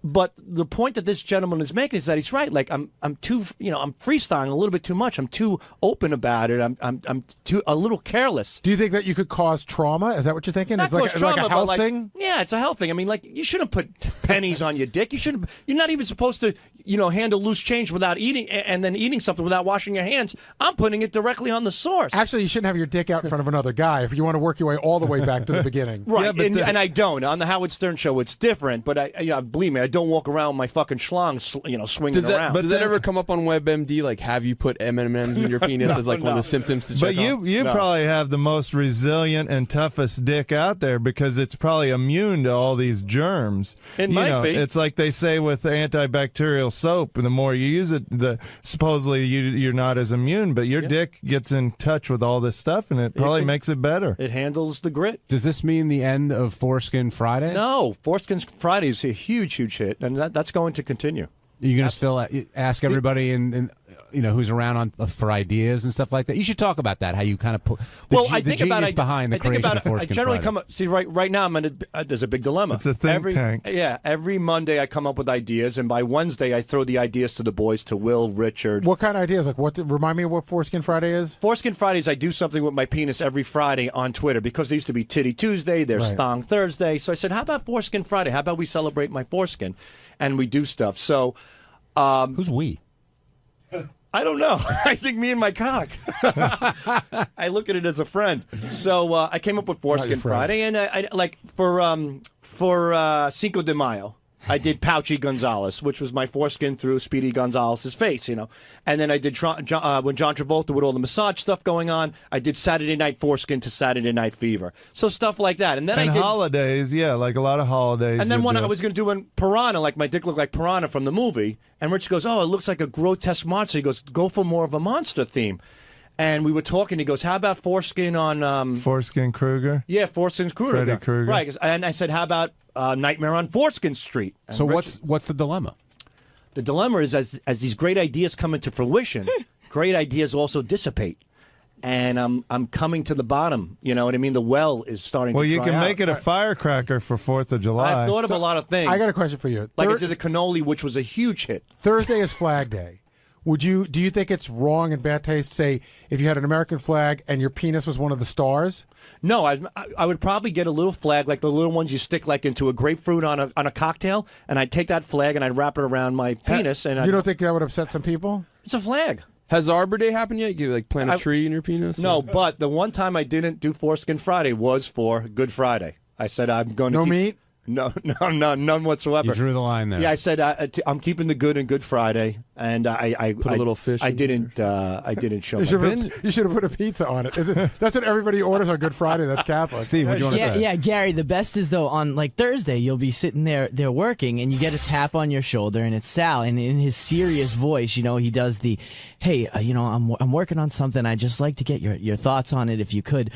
But the point that this gentleman is making is that he's right. Like I'm too, I'm freestyling a little bit too much. I'm too open about it. I'm too a little careless. Do you think that you could cause trauma? Is that what you're thinking? Not it's like a health thing? Yeah, it's a health thing. I mean, like you shouldn't put pennies on your dick. You're not even supposed to, handle loose change without eating and then eating something without washing your hands. I'm putting it directly on the source. Actually, you shouldn't have your dick out in front of another guy if you want to work your way all the way back to the beginning. Right, yeah, and I don't. On the Howard Stern show, it's different. But believe me, I don't walk around with my fucking schlong, swinging around. Does that ever come up on WebMD? Like, have you put M&M's in your penis as one of the symptoms to check But you probably have the most resilient and toughest dick out there because it's probably immune to all these germs. It might be. It's like they say with antibacterial soap, the more you use it, supposedly you're not as immune, but your dick gets in touch with all this stuff, and it probably makes it better. It handles the grit. Does this mean the end of Foreskin Friday? No, Foreskin Friday is a huge hit, and that's going to continue. Are you going to still ask everybody and who's around for ideas and stuff like that? You should talk about that. How you kind of put the genius behind the creation of Foreskin I generally Friday. Right now there's a big dilemma. It's a think tank. Yeah, every Monday I come up with ideas, and by Wednesday I throw the ideas to the boys, to Will, Richard. What kind of ideas? Like remind me of what Foreskin Friday is. Foreskin Fridays, I do something with my penis every Friday on Twitter because there used to be Titty Tuesday, there's Thong Thursday. So I said, how about Foreskin Friday? How about we celebrate my foreskin, and we do stuff. So. Who's we? I don't know. I think me and my cock. I look at it as a friend. So I came up with Foreskin Friday, and I like for Cinco de Mayo, I did Pouchy Gonzalez, which was my foreskin through Speedy Gonzalez's face, And then I did when John Travolta with all the massage stuff going on, I did Saturday Night Foreskin to Saturday Night Fever. So stuff like that. And then I did holidays, like a lot of holidays. And then I was going to do one Piranha, like my dick looked like Piranha from the movie. And Rich goes, oh, it looks like a grotesque monster. He goes, go for more of a monster theme. And we were talking. He goes, how about Foreskin on... Foreskin Krueger? Yeah, Foreskin Krueger. Freddy Krueger. Right. And I said, how about Nightmare on Foreskin Street? And so what's the dilemma? The dilemma is as these great ideas come into fruition, great ideas also dissipate. And I'm coming to the bottom. You know what I mean? The well is starting to dry out. Well, you can make it a firecracker for 4th of July. I've thought of a lot of things. I got a question for you. Like I did the cannoli, which was a huge hit. Thursday is Flag Day. Do you think it's wrong and bad taste, say, if you had an American flag and your penis was one of the stars? No, I would probably get a little flag, like the little ones you stick like into a grapefruit on a cocktail, and I'd take that flag and I'd wrap it around my penis. And you don't think that would upset some people? It's a flag. Has Arbor Day happened yet? You plant a tree in your penis? No, but the one time I didn't do Foreskin Friday was for Good Friday. I said I'm going to No meat? No, none whatsoever. You drew the line there. Yeah, I said I'm keeping the good in Good Friday, and I put a little fish. I didn't show. You should have put a pizza on it. That's what everybody orders on Good Friday. That's Catholic. Steve, what do you want to say? Yeah, Gary. The best is though on like Thursday, you'll be sitting there working, and you get a tap on your shoulder, and it's Sal, and in his serious voice, he does the, hey, I'm working on something. I'd just like to get your thoughts on it if you could.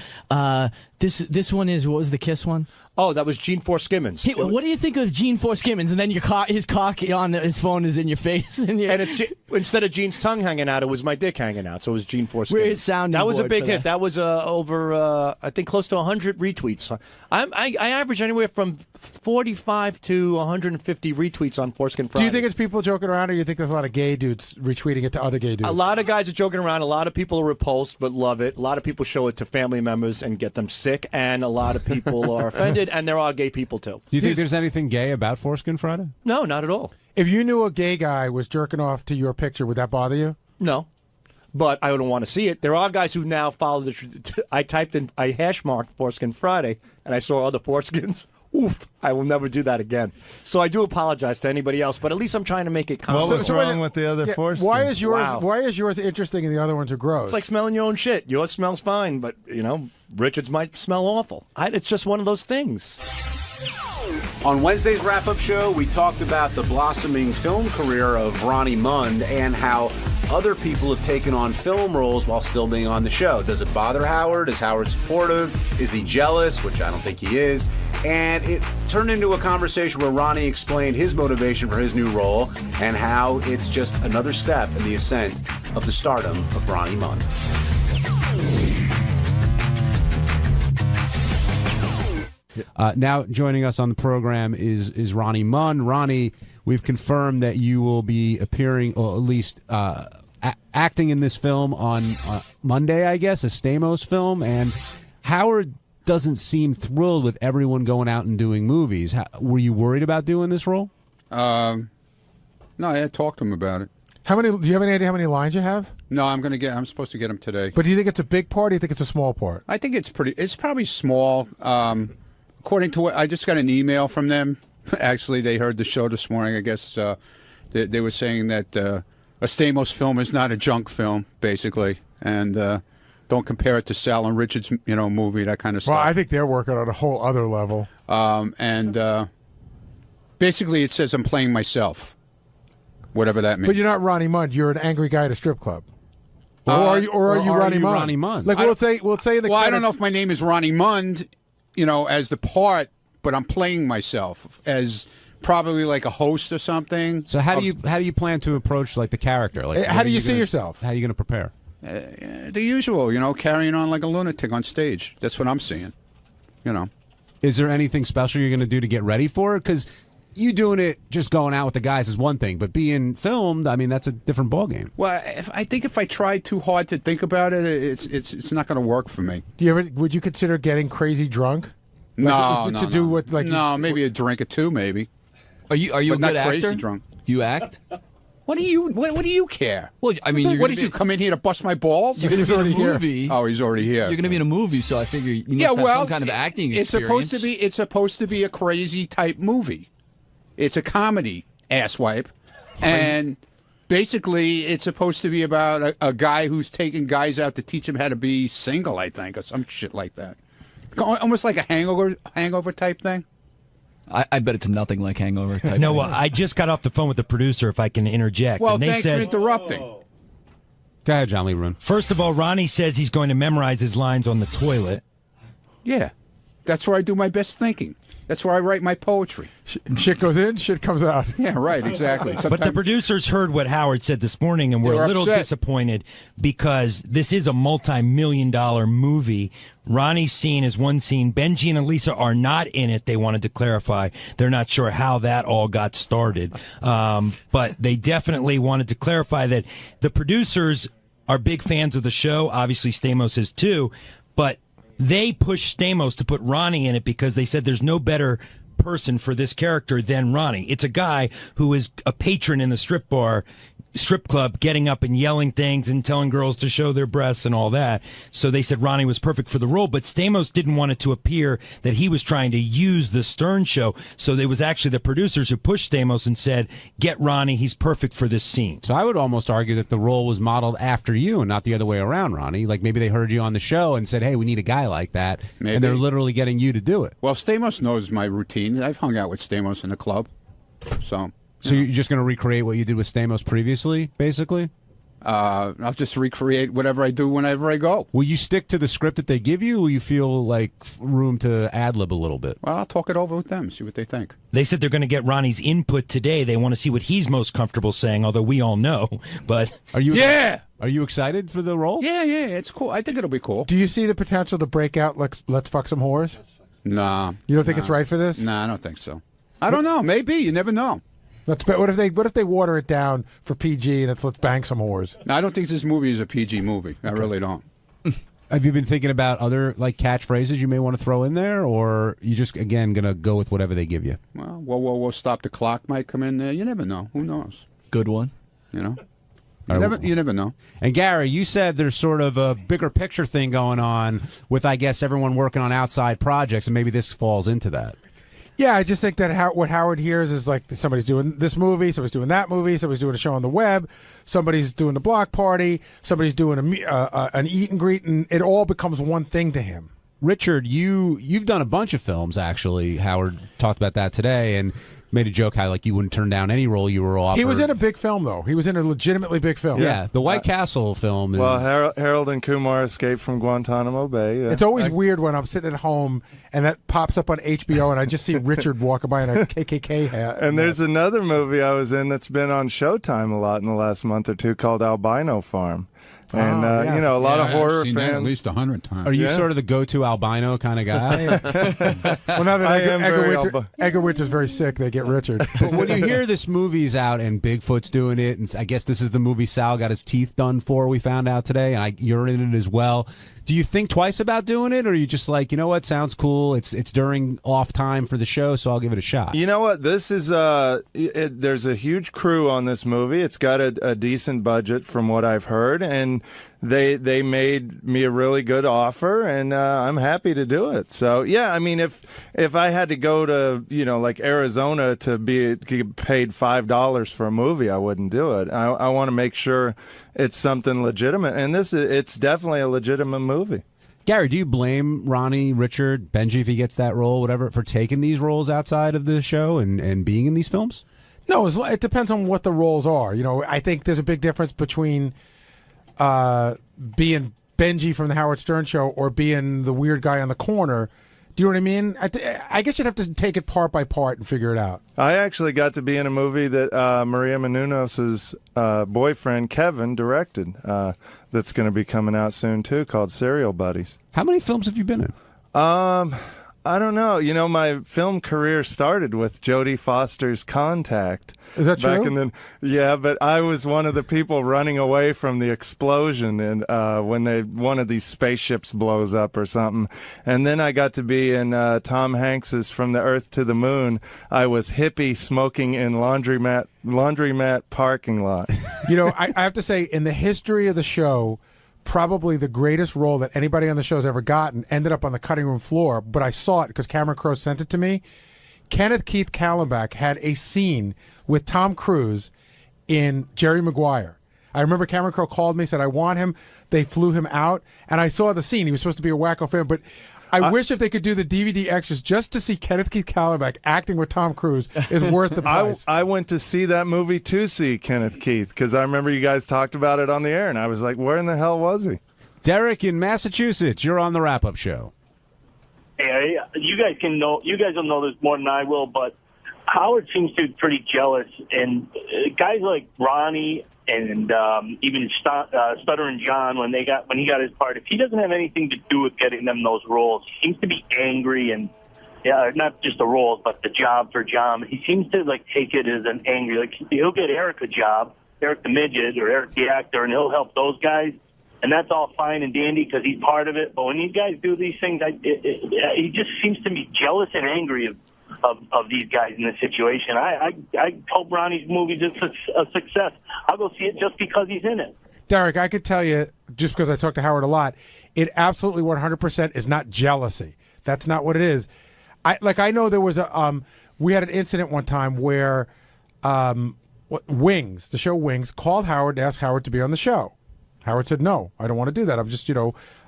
This one is, what was the Kiss one? Oh, that was Gene Foreskimmons. Hey, what do you think of Gene Foreskimmons? And then his cock on his phone is in your face. And instead of Gene's tongue hanging out, it was my dick hanging out. So it was Gene Foreskin. Where's sounding That was a board big for hit. That was over, I think, close to 100 retweets. I average anywhere from 45 to 150 retweets on Foreskin Fridays. Do you think it's people joking around, or you think there's a lot of gay dudes retweeting it to other gay dudes? A lot of guys are joking around. A lot of people are repulsed but love it. A lot of people show it to family members and get them sick. And a lot of people are offended. And there are gay people, too. Do you think there's anything gay about Foreskin Friday? No, not at all. If you knew a gay guy was jerking off to your picture, would that bother you? No. But I don't want to see it. There are guys who now follow I hash marked Foreskin Friday, and I saw other foreskins. Oof, I will never do that again. So I do apologize to anybody else, but at least I'm trying to make it common. What was wrong with the other foreskins? Why is yours interesting and the other ones are gross? It's like smelling your own shit. Yours smells fine, but, Richard's might smell awful. It's just one of those things. On Wednesday's wrap-up show, we talked about the blossoming film career of Ronnie Mund and how other people have taken on film roles while still being on the show. Does it bother Howard? Is Howard supportive? Is he jealous? Which I don't think he is. And it turned into a conversation where Ronnie explained his motivation for his new role and how it's just another step in the ascent of the stardom of Ronnie Mund. Now joining us on the program is Ronnie Mund. Ronnie, we've confirmed that you will be appearing, or at least acting in this film on Monday, I guess, a Stamos film. And Howard doesn't seem thrilled with everyone going out and doing movies. Were you worried about doing this role? No, I had talked to him about it. Do you have any idea how many lines you have? No, I'm supposed to get them today. But do you think it's a big part, or do you think it's a small part? I think it's probably small. According to what I just got an email from them. Actually, they heard the show this morning. I guess they were saying that a Stamos film is not a junk film, basically, and don't compare it to Sal and Richard's movie, that kind of stuff. Well, I think they're working on a whole other level. And basically, it says I'm playing myself, whatever that means. But you're not Ronnie Mund. You're an angry guy at a strip club. Or are you Ronnie Mund? Like we'll say in the credits, I don't know if my name is Ronnie Mund, as the part, but I'm playing myself as probably like a host or something. So how do you plan to approach like the character? Like, how do you see yourself? How are you going to prepare? The usual, carrying on like a lunatic on stage. That's what I'm seeing. Is there anything special you're going to do to get ready for it? Because you doing it just going out with the guys is one thing, but being filmed, I mean, that's a different ballgame. Well, I think if I try too hard to think about it, it's not going to work for me. Would you consider getting crazy drunk? No, no. Maybe a drink or two, maybe. Are you a good actor? Crazy drunk. You act? What do you care? Well, I mean, what did you come in here to bust my balls? You're going to be in a movie. Oh, he's already here. You're going to be in a movie, so I figure you must have some kind of acting experience. It's supposed to be a crazy type movie. It's a comedy, asswipe, and basically it's supposed to be about a guy who's taking guys out to teach them how to be single, I think, or some shit like that. Almost like a hangover type thing. I bet it's nothing like Hangover type. No, I just got off the phone with the producer, if I can interject. Well, and they thanks for interrupting. Go ahead, John Lee Rune. First of all, Ronnie says he's going to memorize his lines on the toilet. Yeah, that's where I do my best thinking. That's where I write my poetry. Shit goes in, shit comes out. Yeah, right, exactly. But the producers heard what Howard said this morning, and were a little disappointed because this is a multi-million-dollar movie. Ronnie's scene is one scene. Benji and Elisa are not in it. They wanted to clarify. They're not sure how that all got started. But they definitely wanted to clarify that the producers are big fans of the show. Obviously, Stamos is too. But they pushed Stamos to put Ronnie in it because they said there's no better person for this character than Ronnie. It's a guy who is a patron in the strip club, getting up and yelling things and telling girls to show their breasts and all that. So they said Ronnie was perfect for the role, but Stamos didn't want it to appear that he was trying to use the Stern show. So it was actually the producers who pushed Stamos and said, get Ronnie, he's perfect for this scene. So I would almost argue that the role was modeled after you and not the other way around, Ronnie. Like maybe they heard you on the show and said, hey, we need a guy like that. Maybe. And they're literally getting you to do it. Well, Stamos knows my routine. I've hung out with Stamos in the club. So you're just going to recreate what you did with Stamos previously, basically? I'll just recreate whatever I do whenever I go. Will you stick to the script that they give you, or will you feel like room to ad-lib a little bit? Well, I'll talk it over with them, see what they think. They said they're going to get Ronnie's input today. They want to see what he's most comfortable saying, although we all know. But Are you Yeah! Are you excited for the role? Yeah, it's cool. I think it'll be cool. Do you see the potential to break out Let's Fuck Some Whores? Nah. You don't think it's right for this? Nah, I don't think so. I don't know. Maybe. You never know. What if they water it down for PG and it's Let's Bang Some Whores? No, I don't think this movie is a PG movie. I really don't. Have you been thinking about other like catchphrases you may want to throw in there, or you just again gonna go with whatever they give you? Well, whoa, stop the clock might come in there. You never know. Who knows? Good one. You know? You never know. And Gary, you said there's sort of a bigger picture thing going on with, I guess, everyone working on outside projects, and maybe this falls into that. Yeah, I just think that what Howard hears is like somebody's doing this movie, somebody's doing that movie, somebody's doing a show on the web, somebody's doing the block party, somebody's doing an eat and greet, and it all becomes one thing to him. Richard, you've done a bunch of films, actually. Howard talked about that today and made a joke how like you wouldn't turn down any role you were offered. He was in a big film, though. He was in a legitimately big film. Yeah, the White Castle film. Well, Harold and Kumar escaped from Guantanamo Bay. It's always weird when I'm sitting at home and that pops up on HBO and I just see Richard walking by in a KKK hat. And there's another movie I was in that's been on Showtime a lot in the last month or two called Albino Farm. And, yes. A lot of horror I've seen fans. that at least 100 times. Are you sort of the go-to albino kind of guy? Well, now that Edgar Winter's very sick, they get Richard. But when you hear this movie's out and Bigfoot's doing it, and I guess this is the movie Sal got his teeth done for, we found out today, and you're in it as well. Do you think twice about doing it, or are you just like, you know what, sounds cool, it's during off time for the show, so I'll give it a shot? You know what, this is there's a huge crew on this movie. It's got a decent budget from what I've heard, and they made me a really good offer, and I'm happy to do it. So yeah, I mean, if I had to go to like Arizona to get paid $5 for a movie, I wouldn't do it. I want to make sure it's something legitimate, and it's definitely a legitimate movie. Gary, do you blame Ronnie, Richard, Benji, if he gets that role, whatever, for taking these roles outside of the show and being in these films? No, it depends on what the roles are. I think there's a big difference between being Benji from the Howard Stern Show or being the weird guy on the corner. Do you know what I mean? I guess you'd have to take it part by part and figure it out. I actually got to be in a movie that Maria Menounos' boyfriend, Kevin, directed that's going to be coming out soon, too, called Serial Buddies. How many films have you been in? I don't know. My film career started with Jodie Foster's Contact. Is that true? Yeah, but I was one of the people running away from the explosion and when one of these spaceships blows up or something. And then I got to be in Tom Hanks's From the Earth to the Moon. I was hippie smoking in laundromat parking lot. I have to say, in the history of the show, probably the greatest role that anybody on the show has ever gotten ended up on the cutting room floor, but I saw it because Cameron Crowe sent it to me. Kenneth Keith Kallenbach had a scene with Tom Cruise in Jerry Maguire. I remember Cameron Crowe called me, said, I want him. They flew him out, and I saw the scene. He was supposed to be a wacko fan, but I wish if they could do the DVD extras just to see Kenneth Keith Kallenbach acting with Tom Cruise is worth the price. I went to see that movie to see Kenneth Keith because I remember you guys talked about it on the air, and I was like, where in the hell was he? Derek in Massachusetts, you're on the wrap-up show. Hey, you guys will know this more than I will, but Howard seems to be pretty jealous, and guys like Ronnie and even Stuttering John, when he got his part, if he doesn't have anything to do with getting them those roles, he seems to be angry, and not just the roles, but the job for John. He seems to take it as an angry. He'll get Eric a job, Eric the midget or Eric the actor, and he'll help those guys, and that's all fine and dandy because he's part of it. But when these guys do these things, he just seems to be jealous and angry of these guys in this situation. I hope Ronnie's movie's a success. I'll go see it just because he's in it. Derek, I could tell you, just because I talk to Howard a lot, it absolutely 100% is not jealousy. That's not what it is. I know there was we had an incident one time where Wings, the show Wings, called Howard and asked Howard to be on the show. Howard said, no, I don't want to do that. I'm just,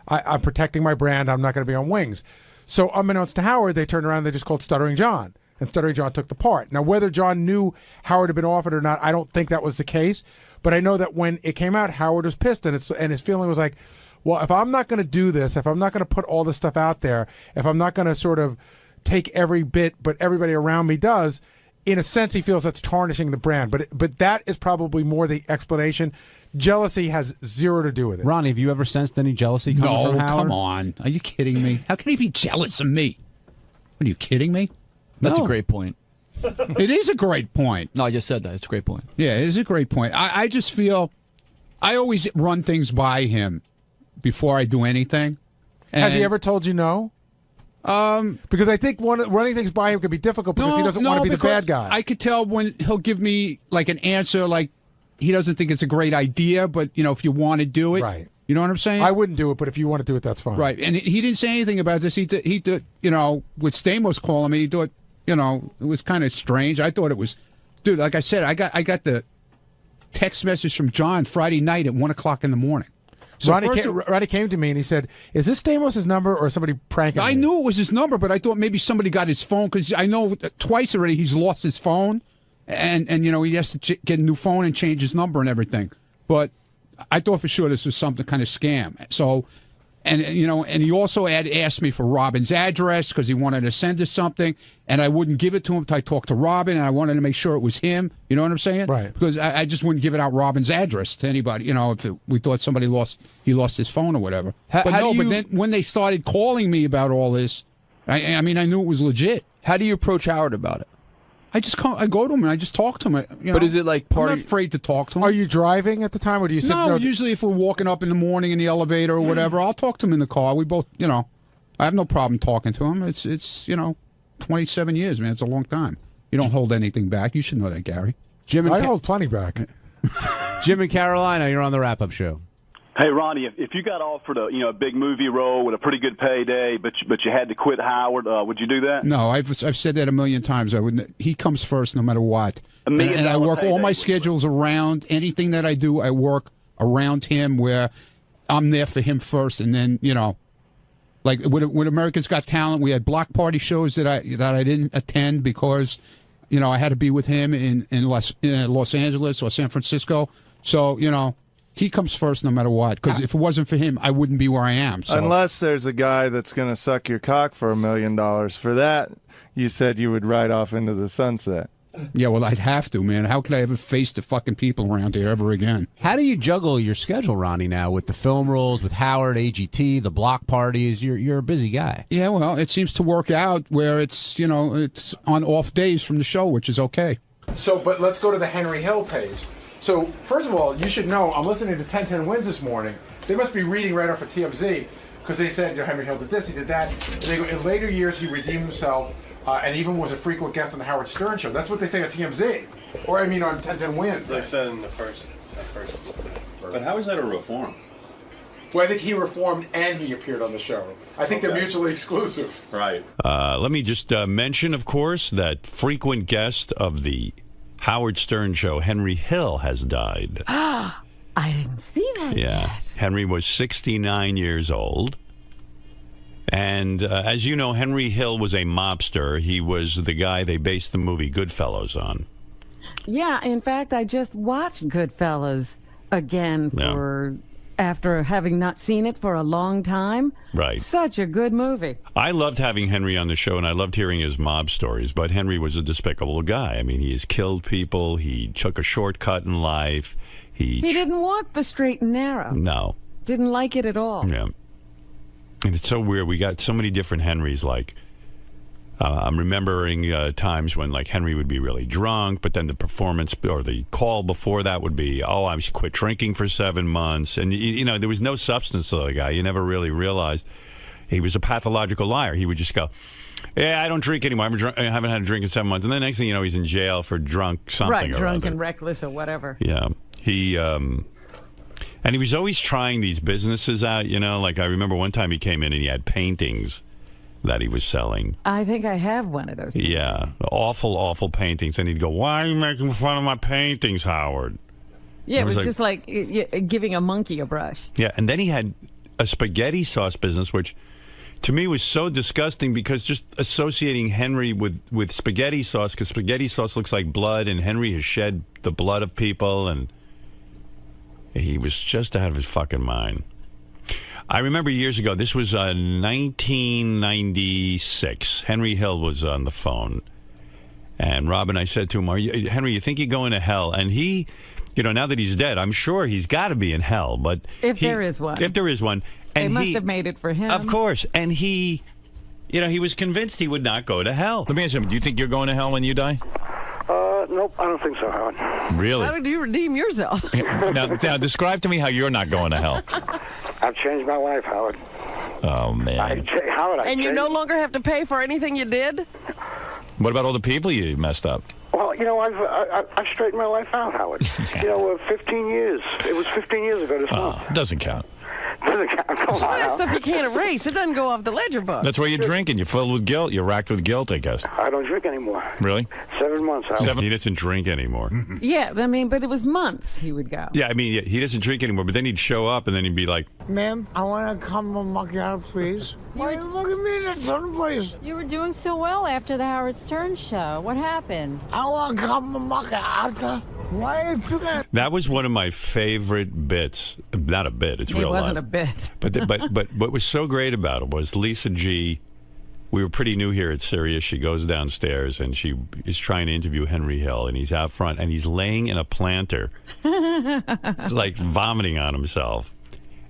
I'm protecting my brand. I'm not going to be on Wings. So unbeknownst to Howard, they turned around and they just called Stuttering John. and Stuttering John took the part. Now, whether John knew Howard had been offered or not, I don't think that was the case. But I know that when it came out, Howard was pissed, and his feeling was like, well, if I'm not going to do this, if I'm not going to put all this stuff out there, if I'm not going to sort of take every bit, but everybody around me does, in a sense, he feels that's tarnishing the brand. But that is probably more the explanation. Jealousy has zero to do with it. Ronnie, have you ever sensed any jealousy coming from Howard? Come on. Are you kidding me? How can he be jealous of me? Are you kidding me? That's a great point. It is a great point. No, I just said that. It's a great point. Yeah, it is a great point. I just feel I always run things by him before I do anything. Has he ever told you no? Because I think running things by him could be difficult because he doesn't want to be the bad guy. I could tell when he'll give me like an answer like he doesn't think it's a great idea, but if you want to do it, right? You know what I'm saying? I wouldn't do it, but if you want to do it, that's fine. Right. And he didn't say anything about this. He did, with Stamos calling me, he thought, it was kind of strange. I thought it was, dude, like I said, I got the text message from John Friday night at 1 o'clock in the morning. So Ronnie came to me and he said, is this Stamos' number or somebody pranking me? I knew it was his number, but I thought maybe somebody got his phone because I know twice already he's lost his phone and he has to get a new phone and change his number and everything. But I thought for sure this was something kind of scam. So, and he also had asked me for Robin's address because he wanted to send us something, and I wouldn't give it to him until I talked to Robin, and I wanted to make sure it was him. You know what I'm saying? Right. Because I just wouldn't give it out Robin's address to anybody. If we thought somebody lost his phone or whatever. But then when they started calling me about all this, I knew it was legit. How do you approach Howard about it? I go to him and I just talk to him. But is it like I'm not afraid to talk to him. Are you driving at the time, or do you sit No, usually if we're walking up in the morning in the elevator or whatever, I'll talk to him in the car. We both, I have no problem talking to him. It's 27 years, man. It's a long time. You don't hold anything back. You should know that, Gary. I hold plenty back. Jim in Carolina, you're on the wrap-up show. Hey, Ronnie, if you got offered a big movie role with a pretty good payday, but you had to quit Howard, would you do that? No, I've said that a million times. I wouldn't. He comes first, no matter what. And I work all my schedules around anything that I do. I work around him, where I'm there for him first, and then like with America's Got Talent, we had block party shows that I didn't attend because I had to be with him in Los Angeles or San Francisco. So he comes first no matter what, because if it wasn't for him, I wouldn't be where I am. So. Unless there's a guy that's going to suck your cock for $1 million. For that, you said you would ride off into the sunset. Yeah, well, I'd have to, man. How could I ever face the fucking people around here ever again? How do you juggle your schedule, Ronnie, now with the film roles, with Howard, AGT, the block parties? You're a busy guy. Yeah, well, it seems to work out where it's it's on off days from the show, which is okay. So, but let's go to the Henry Hill page. So, first of all, you should know, I'm listening to 1010 Wins this morning. They must be reading right off of TMZ, because they said Henry Hill did this, he did that. And they go, in later years, he redeemed himself, and even was a frequent guest on the Howard Stern Show. That's what they say on TMZ. Or, on 1010 Wins. They said in the first. But how is that a reform? Well, I think he reformed and he appeared on the show. I think they're mutually exclusive. Right. Let me just mention, of course, that frequent guest of the Howard Stern Show, Henry Hill, has died. I didn't see that yet. Henry was 69 years old. And as you know, Henry Hill was a mobster. He was the guy they based the movie Goodfellas on. Yeah, in fact, I just watched Goodfellas again after having not seen it for a long time. Right. Such a good movie. I loved having Henry on the show, and I loved hearing his mob stories, but Henry was a despicable guy. I mean, he has killed people. He took a shortcut in life. He didn't want the straight and narrow. No. Didn't like it at all. Yeah. And it's so weird. We got so many different Henrys, like... I'm remembering times when, like, Henry would be really drunk, but then the performance or the call before that would be, I quit drinking for 7 months. And, there was no substance to the guy. You never really realized he was a pathological liar. He would just go, I don't drink anymore. I haven't had a drink in 7 months. And the next thing you know, he's in jail for drunk something right, drunk or and reckless or whatever. Yeah. And he was always trying these businesses out, Like, I remember one time he came in and he had paintings that he was selling. I think I have one of those. Yeah, awful paintings. And he'd go, why are you making fun of my paintings, Howard? Yeah, it was just like giving a monkey a brush. Yeah, and then he had a spaghetti sauce business, which to me was so disgusting because just associating Henry with spaghetti sauce, because spaghetti sauce looks like blood, and Henry has shed the blood of people, and he was just out of his fucking mind. I remember years ago, this was 1996. Henry Hill was on the phone, and Rob and I said to him, Henry, you think you're going to hell? And he, now that he's dead, I'm sure he's got to be in hell. But if there is one. If there is one. And they must have made it for him. Of course. And he, he was convinced he would not go to hell. Let me ask you, do you think you're going to hell when you die? Nope, I don't think so, Howard. Really? How did you redeem yourself? now, describe to me how you're not going to hell. I've changed my life, Howard. Oh, man. And you no longer have to pay for anything you did? What about all the people you messed up? Well, I've straightened my life out, Howard. 15 years. It was 15 years ago this month. Doesn't count. Doesn't count. Come on, that stuff you can't erase. It doesn't go off the ledger book. That's why you're drinking. You're filled with guilt. You're racked with guilt, I guess. I don't drink anymore. Really? 7 months, Howard. He doesn't drink anymore. Yeah, but it was months he would go. Yeah, he doesn't drink anymore, but then he'd show up and then he'd be like, Ma'am, I want to come and macchiato, please. Why you look at me in that certain place? You were doing so well after the Howard Stern show. What happened? I want to come and macchiato. Why are you picking at... That was one of my favorite bits. Not a bit, it's real life. It wasn't a bit. But what was so great about it was Lisa G. We were pretty new here at Sirius. She goes downstairs and she is trying to interview Henry Hill, and he's out front and he's laying in a planter, like vomiting on himself.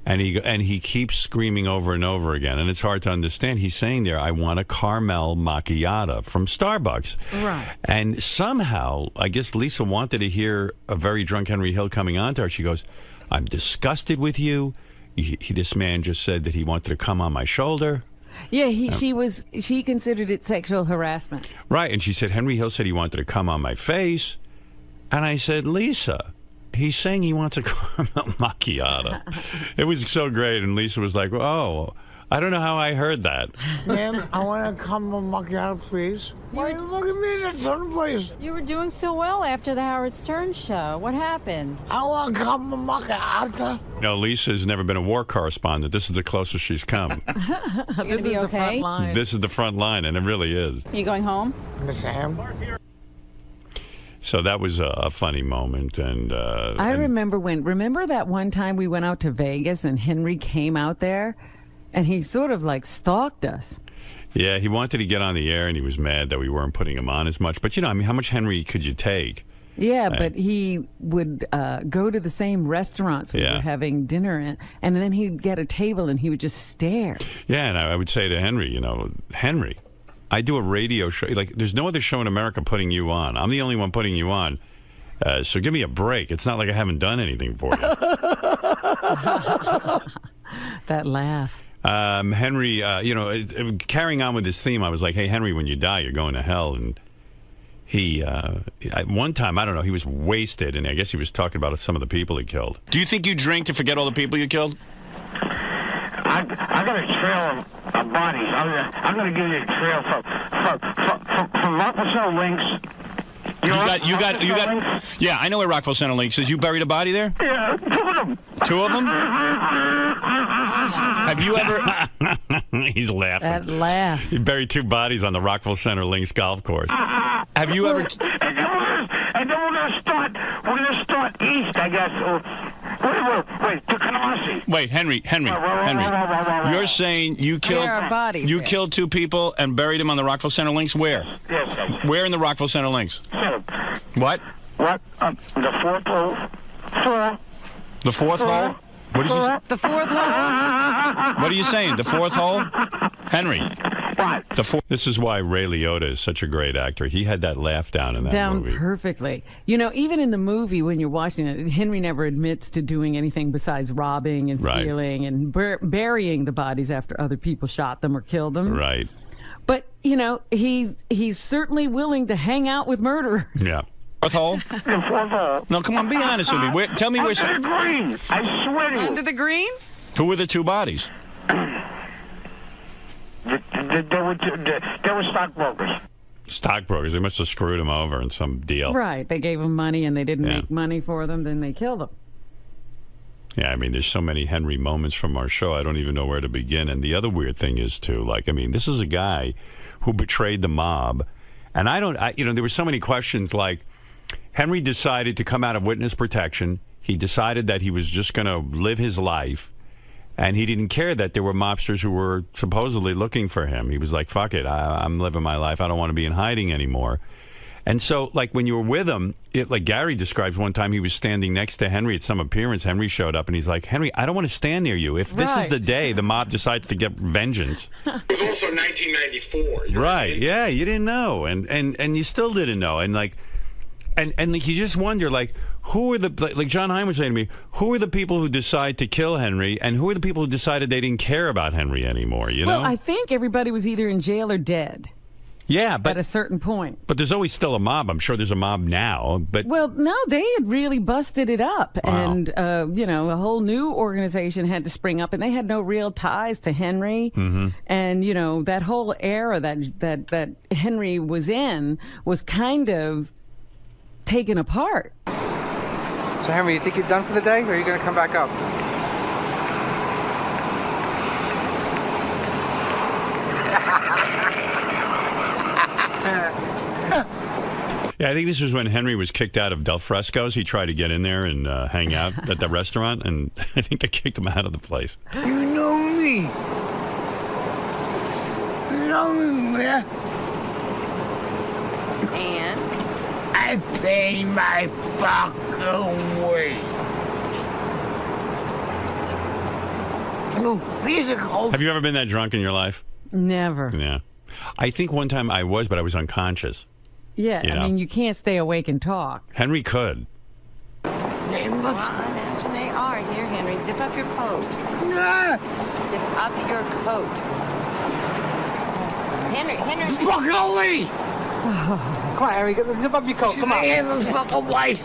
And he keeps screaming over and over again, and it's hard to understand. He's saying there, I want a caramel macchiato from Starbucks. Right. And somehow, I guess Lisa wanted to hear a very drunk Henry Hill coming on to her. She goes, I'm disgusted with you. This man just said that he wanted to come on my shoulder. Yeah, she considered it sexual harassment. Right, and she said, Henry Hill said he wanted to come on my face. And I said, Lisa, he's saying he wants a caramel macchiato. It was so great, and Lisa was like, oh, I don't know how I heard that. Ma'am, I want to come and macchiato, please. Why you look at me in that certain place? You were doing so well after the Howard Stern show. What happened? I want to come and macchiato. Lisa's never been a war correspondent. This is the closest she's come. This is the front line. This is the front line, and it really is. You going home? Miss Sam. So that was a funny moment, and I remember that one time we went out to Vegas and Henry came out there, and he sort of like stalked us. Yeah, he wanted to get on the air, and he was mad that we weren't putting him on as much. But how much Henry could you take? Yeah, but he would go to the same restaurants we were having dinner in, and then he'd get a table and he would just stare. Yeah, and I would say to Henry, Henry, I do a radio show. Like, there's no other show in America putting you on. I'm the only one putting you on. So give me a break. It's not like I haven't done anything for you. That laugh. Henry, carrying on with this theme, I was like, hey, Henry, when you die, you're going to hell. And he, one time, I don't know, he was wasted, and I guess he was talking about some of the people he killed. Do you think you drink to forget all the people you killed? I got a trail of bodies. I'm going to give you a trail from Rockville Center Links. You got. Yeah, I know where Rockville Center Links is. You buried a body there? Yeah, 2 of them. 2 of them? Have you ever? He's laughing. That laugh. He buried 2 bodies on the Rockville Center Links golf course. Have you ever? And then we're going to start east, I guess. Wait, to Canarsie. Wait, Henry. You're saying you killed bodies. You killed 2 people and buried them on the Rockville Center Links? Where? Yes. Where in the Rockville Center Links? What? What? The 4th hole. 4. The 4th hole? What is this? The 4th hole? What are you saying? The 4th hole? Henry. What? This is why Ray Liotta is such a great actor. He had that laugh down in that movie. Down perfectly. Even in the movie, when you're watching it, Henry never admits to doing anything besides robbing and stealing and burying the bodies after other people shot them or killed them. Right. But, he's certainly willing to hang out with murderers. Yeah. 4th hole? The 4th hole. No, come on, be honest with me. Tell me where. Under the green. I swear to you. Under the green? Who were the 2 bodies? They were stockbrokers. Stockbrokers. They must have screwed him over in some deal. Right. They gave him money and they didn't make money for them. Then they killed them. Yeah, I mean, there's so many Henry moments from our show. I don't even know where to begin. And the other weird thing is, too, like, I mean, this is a guy who betrayed the mob. And there were so many questions, like, Henry decided to come out of witness protection. He decided that he was just going to live his life. And he didn't care that there were mobsters who were supposedly looking for him. He was like, fuck it, I'm living my life. I don't want to be in hiding anymore. And so, like, when you were with him, like Gary describes one time he was standing next to Henry at some appearance. Henry showed up, and he's like, Henry, I don't want to stand near you. If this is the day the mob decides to get vengeance. It was also 1994. Right, yeah, you didn't know. And you still didn't know. And, like, and you just wonder, like, who are like John Hein was saying to me, who are the people who decide to kill Henry, and who are the people who decided they didn't care about Henry anymore, you know? Well, I think everybody was either in jail or dead. Yeah, but at a certain point. But there's always still a mob. I'm sure there's a mob now. But well, no, they had really busted it up, wow. And a whole new organization had to spring up, and they had no real ties to Henry. Mm-hmm. And that whole era that Henry was in was kind of taken apart. So, Henry, you think you're done for the day, or are you going to come back up? Yeah, I think this was when Henry was kicked out of Del Fresco's. He tried to get in there and hang out at the restaurant, and I think they kicked him out of the place. You know me. You know me, man. And? I pay my fucking way. No, these are cold. Have you ever been that drunk in your life? Never. Yeah. I think one time I was, but I was unconscious. Yeah, I mean, you can't stay awake and talk. Henry could. They must. I imagine they are. Here, Henry, zip up your coat. Nah. Zip up your coat. Henry. Fucking old lady. Come on, Henry, zip up your coat. Come on. I have a fucking wife.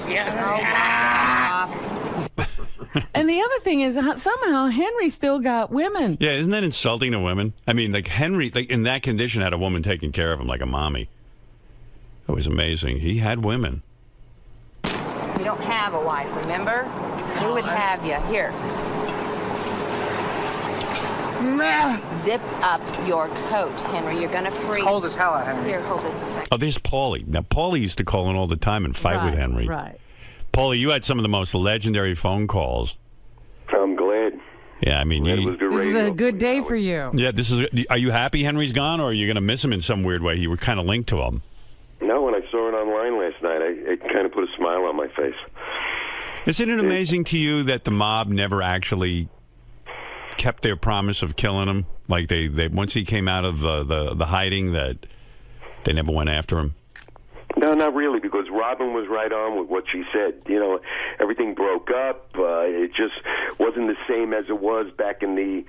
And the other thing is, somehow Henry still got women. Yeah, isn't that insulting to women? I mean, like Henry, like in that condition, had a woman taking care of him like a mommy. It was amazing. He had women. You don't have a wife, remember? Who would have you? Here. Zip up your coat, Henry. You're going to freeze. It's cold as hell out, Henry. Here, hold this a second. Oh, there's Paulie. Now, Paulie used to call in all the time and fight with Henry. Right. Paulie, you had some of the most legendary phone calls. I'm glad. Yeah, I mean, it was good This is a good day for you. Yeah, are you happy Henry's gone, or are you going to miss him in some weird way? You were kind of linked to him. No, when I saw it online last night, it kind of put a smile on my face. Isn't it amazing to you that the mob never actually kept their promise of killing him? Like they once he came out of the hiding, that they never went after him? No, not really, because Robin was right on with what she said. You know, everything broke up. It just wasn't the same as it was back in the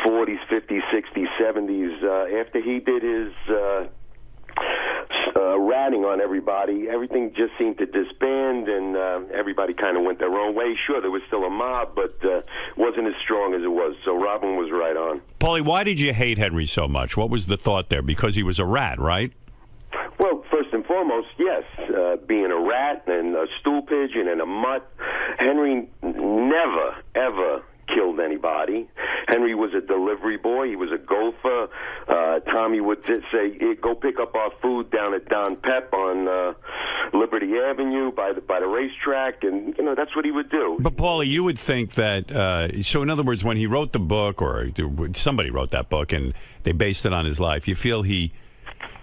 40s, 50s, 60s, 70s. After he did his ratting on everybody, everything just seemed to disband, and everybody kind of went their own way. Sure, there was still a mob, but wasn't as strong as it was. So Robin was right on. Paulie, why did you hate Henry so much? What was the thought there? Because he was a rat, right? Well, first and foremost, yes. Being a rat and a stool pigeon and a mutt, Henry never, ever killed anybody. Henry was a delivery boy. He was a gopher. Tommy would say, go pick up our food down at Don Pep on Liberty Avenue by the racetrack, and, you know, that's what he would do. But, Paulie, you would think that, so in other words, when he wrote the book, or somebody wrote that book, and they based it on his life, you feel he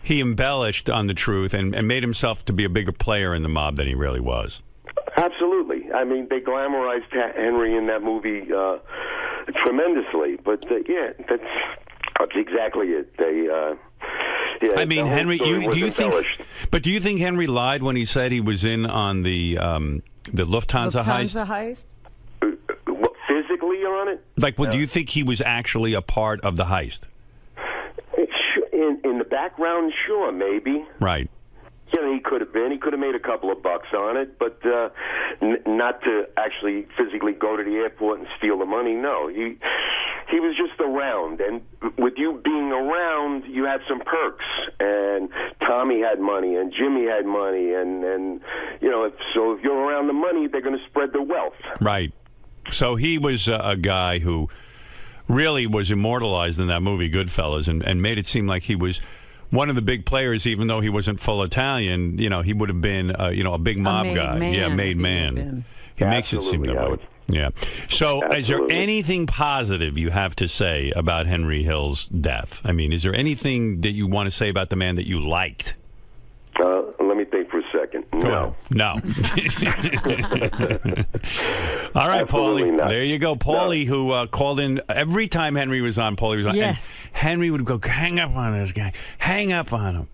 embellished on the truth and made himself to be a bigger player in the mob than he really was. Absolutely. I mean, they glamorized Henry in that movie tremendously. But, yeah, that's exactly it. I mean, Henry, do you think Henry lied when he said he was in on the Lufthansa heist? Lufthansa heist? Physically on it? Like, do you think he was actually a part of the heist? In the background, sure, maybe. Right. You know, he could have been. He could have made a couple of bucks on it, but not to actually physically go to the airport and steal the money. No, he was just around, and with you being around, you had some perks. And Tommy had money, and Jimmy had money, and you know, if you're around the money, they're going to spread the wealth. Right. So he was a guy who really was immortalized in that movie Goodfellas, and made it seem like he was one of the big players, even though he wasn't full Italian. You know, he would have been a big mob guy. Made man. He makes it seem that way. Yeah. So, is there anything positive you have to say about Henry Hill's death? I mean, is there anything that you want to say about the man that you liked? Let me think for a second. No. All right, Paulie. There you go. Paulie, who called in every time Henry was on. Paulie was on. Yes. And Henry would go, hang up on this guy. Hang up on him.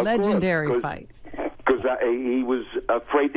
Legendary fights. Because he was afraid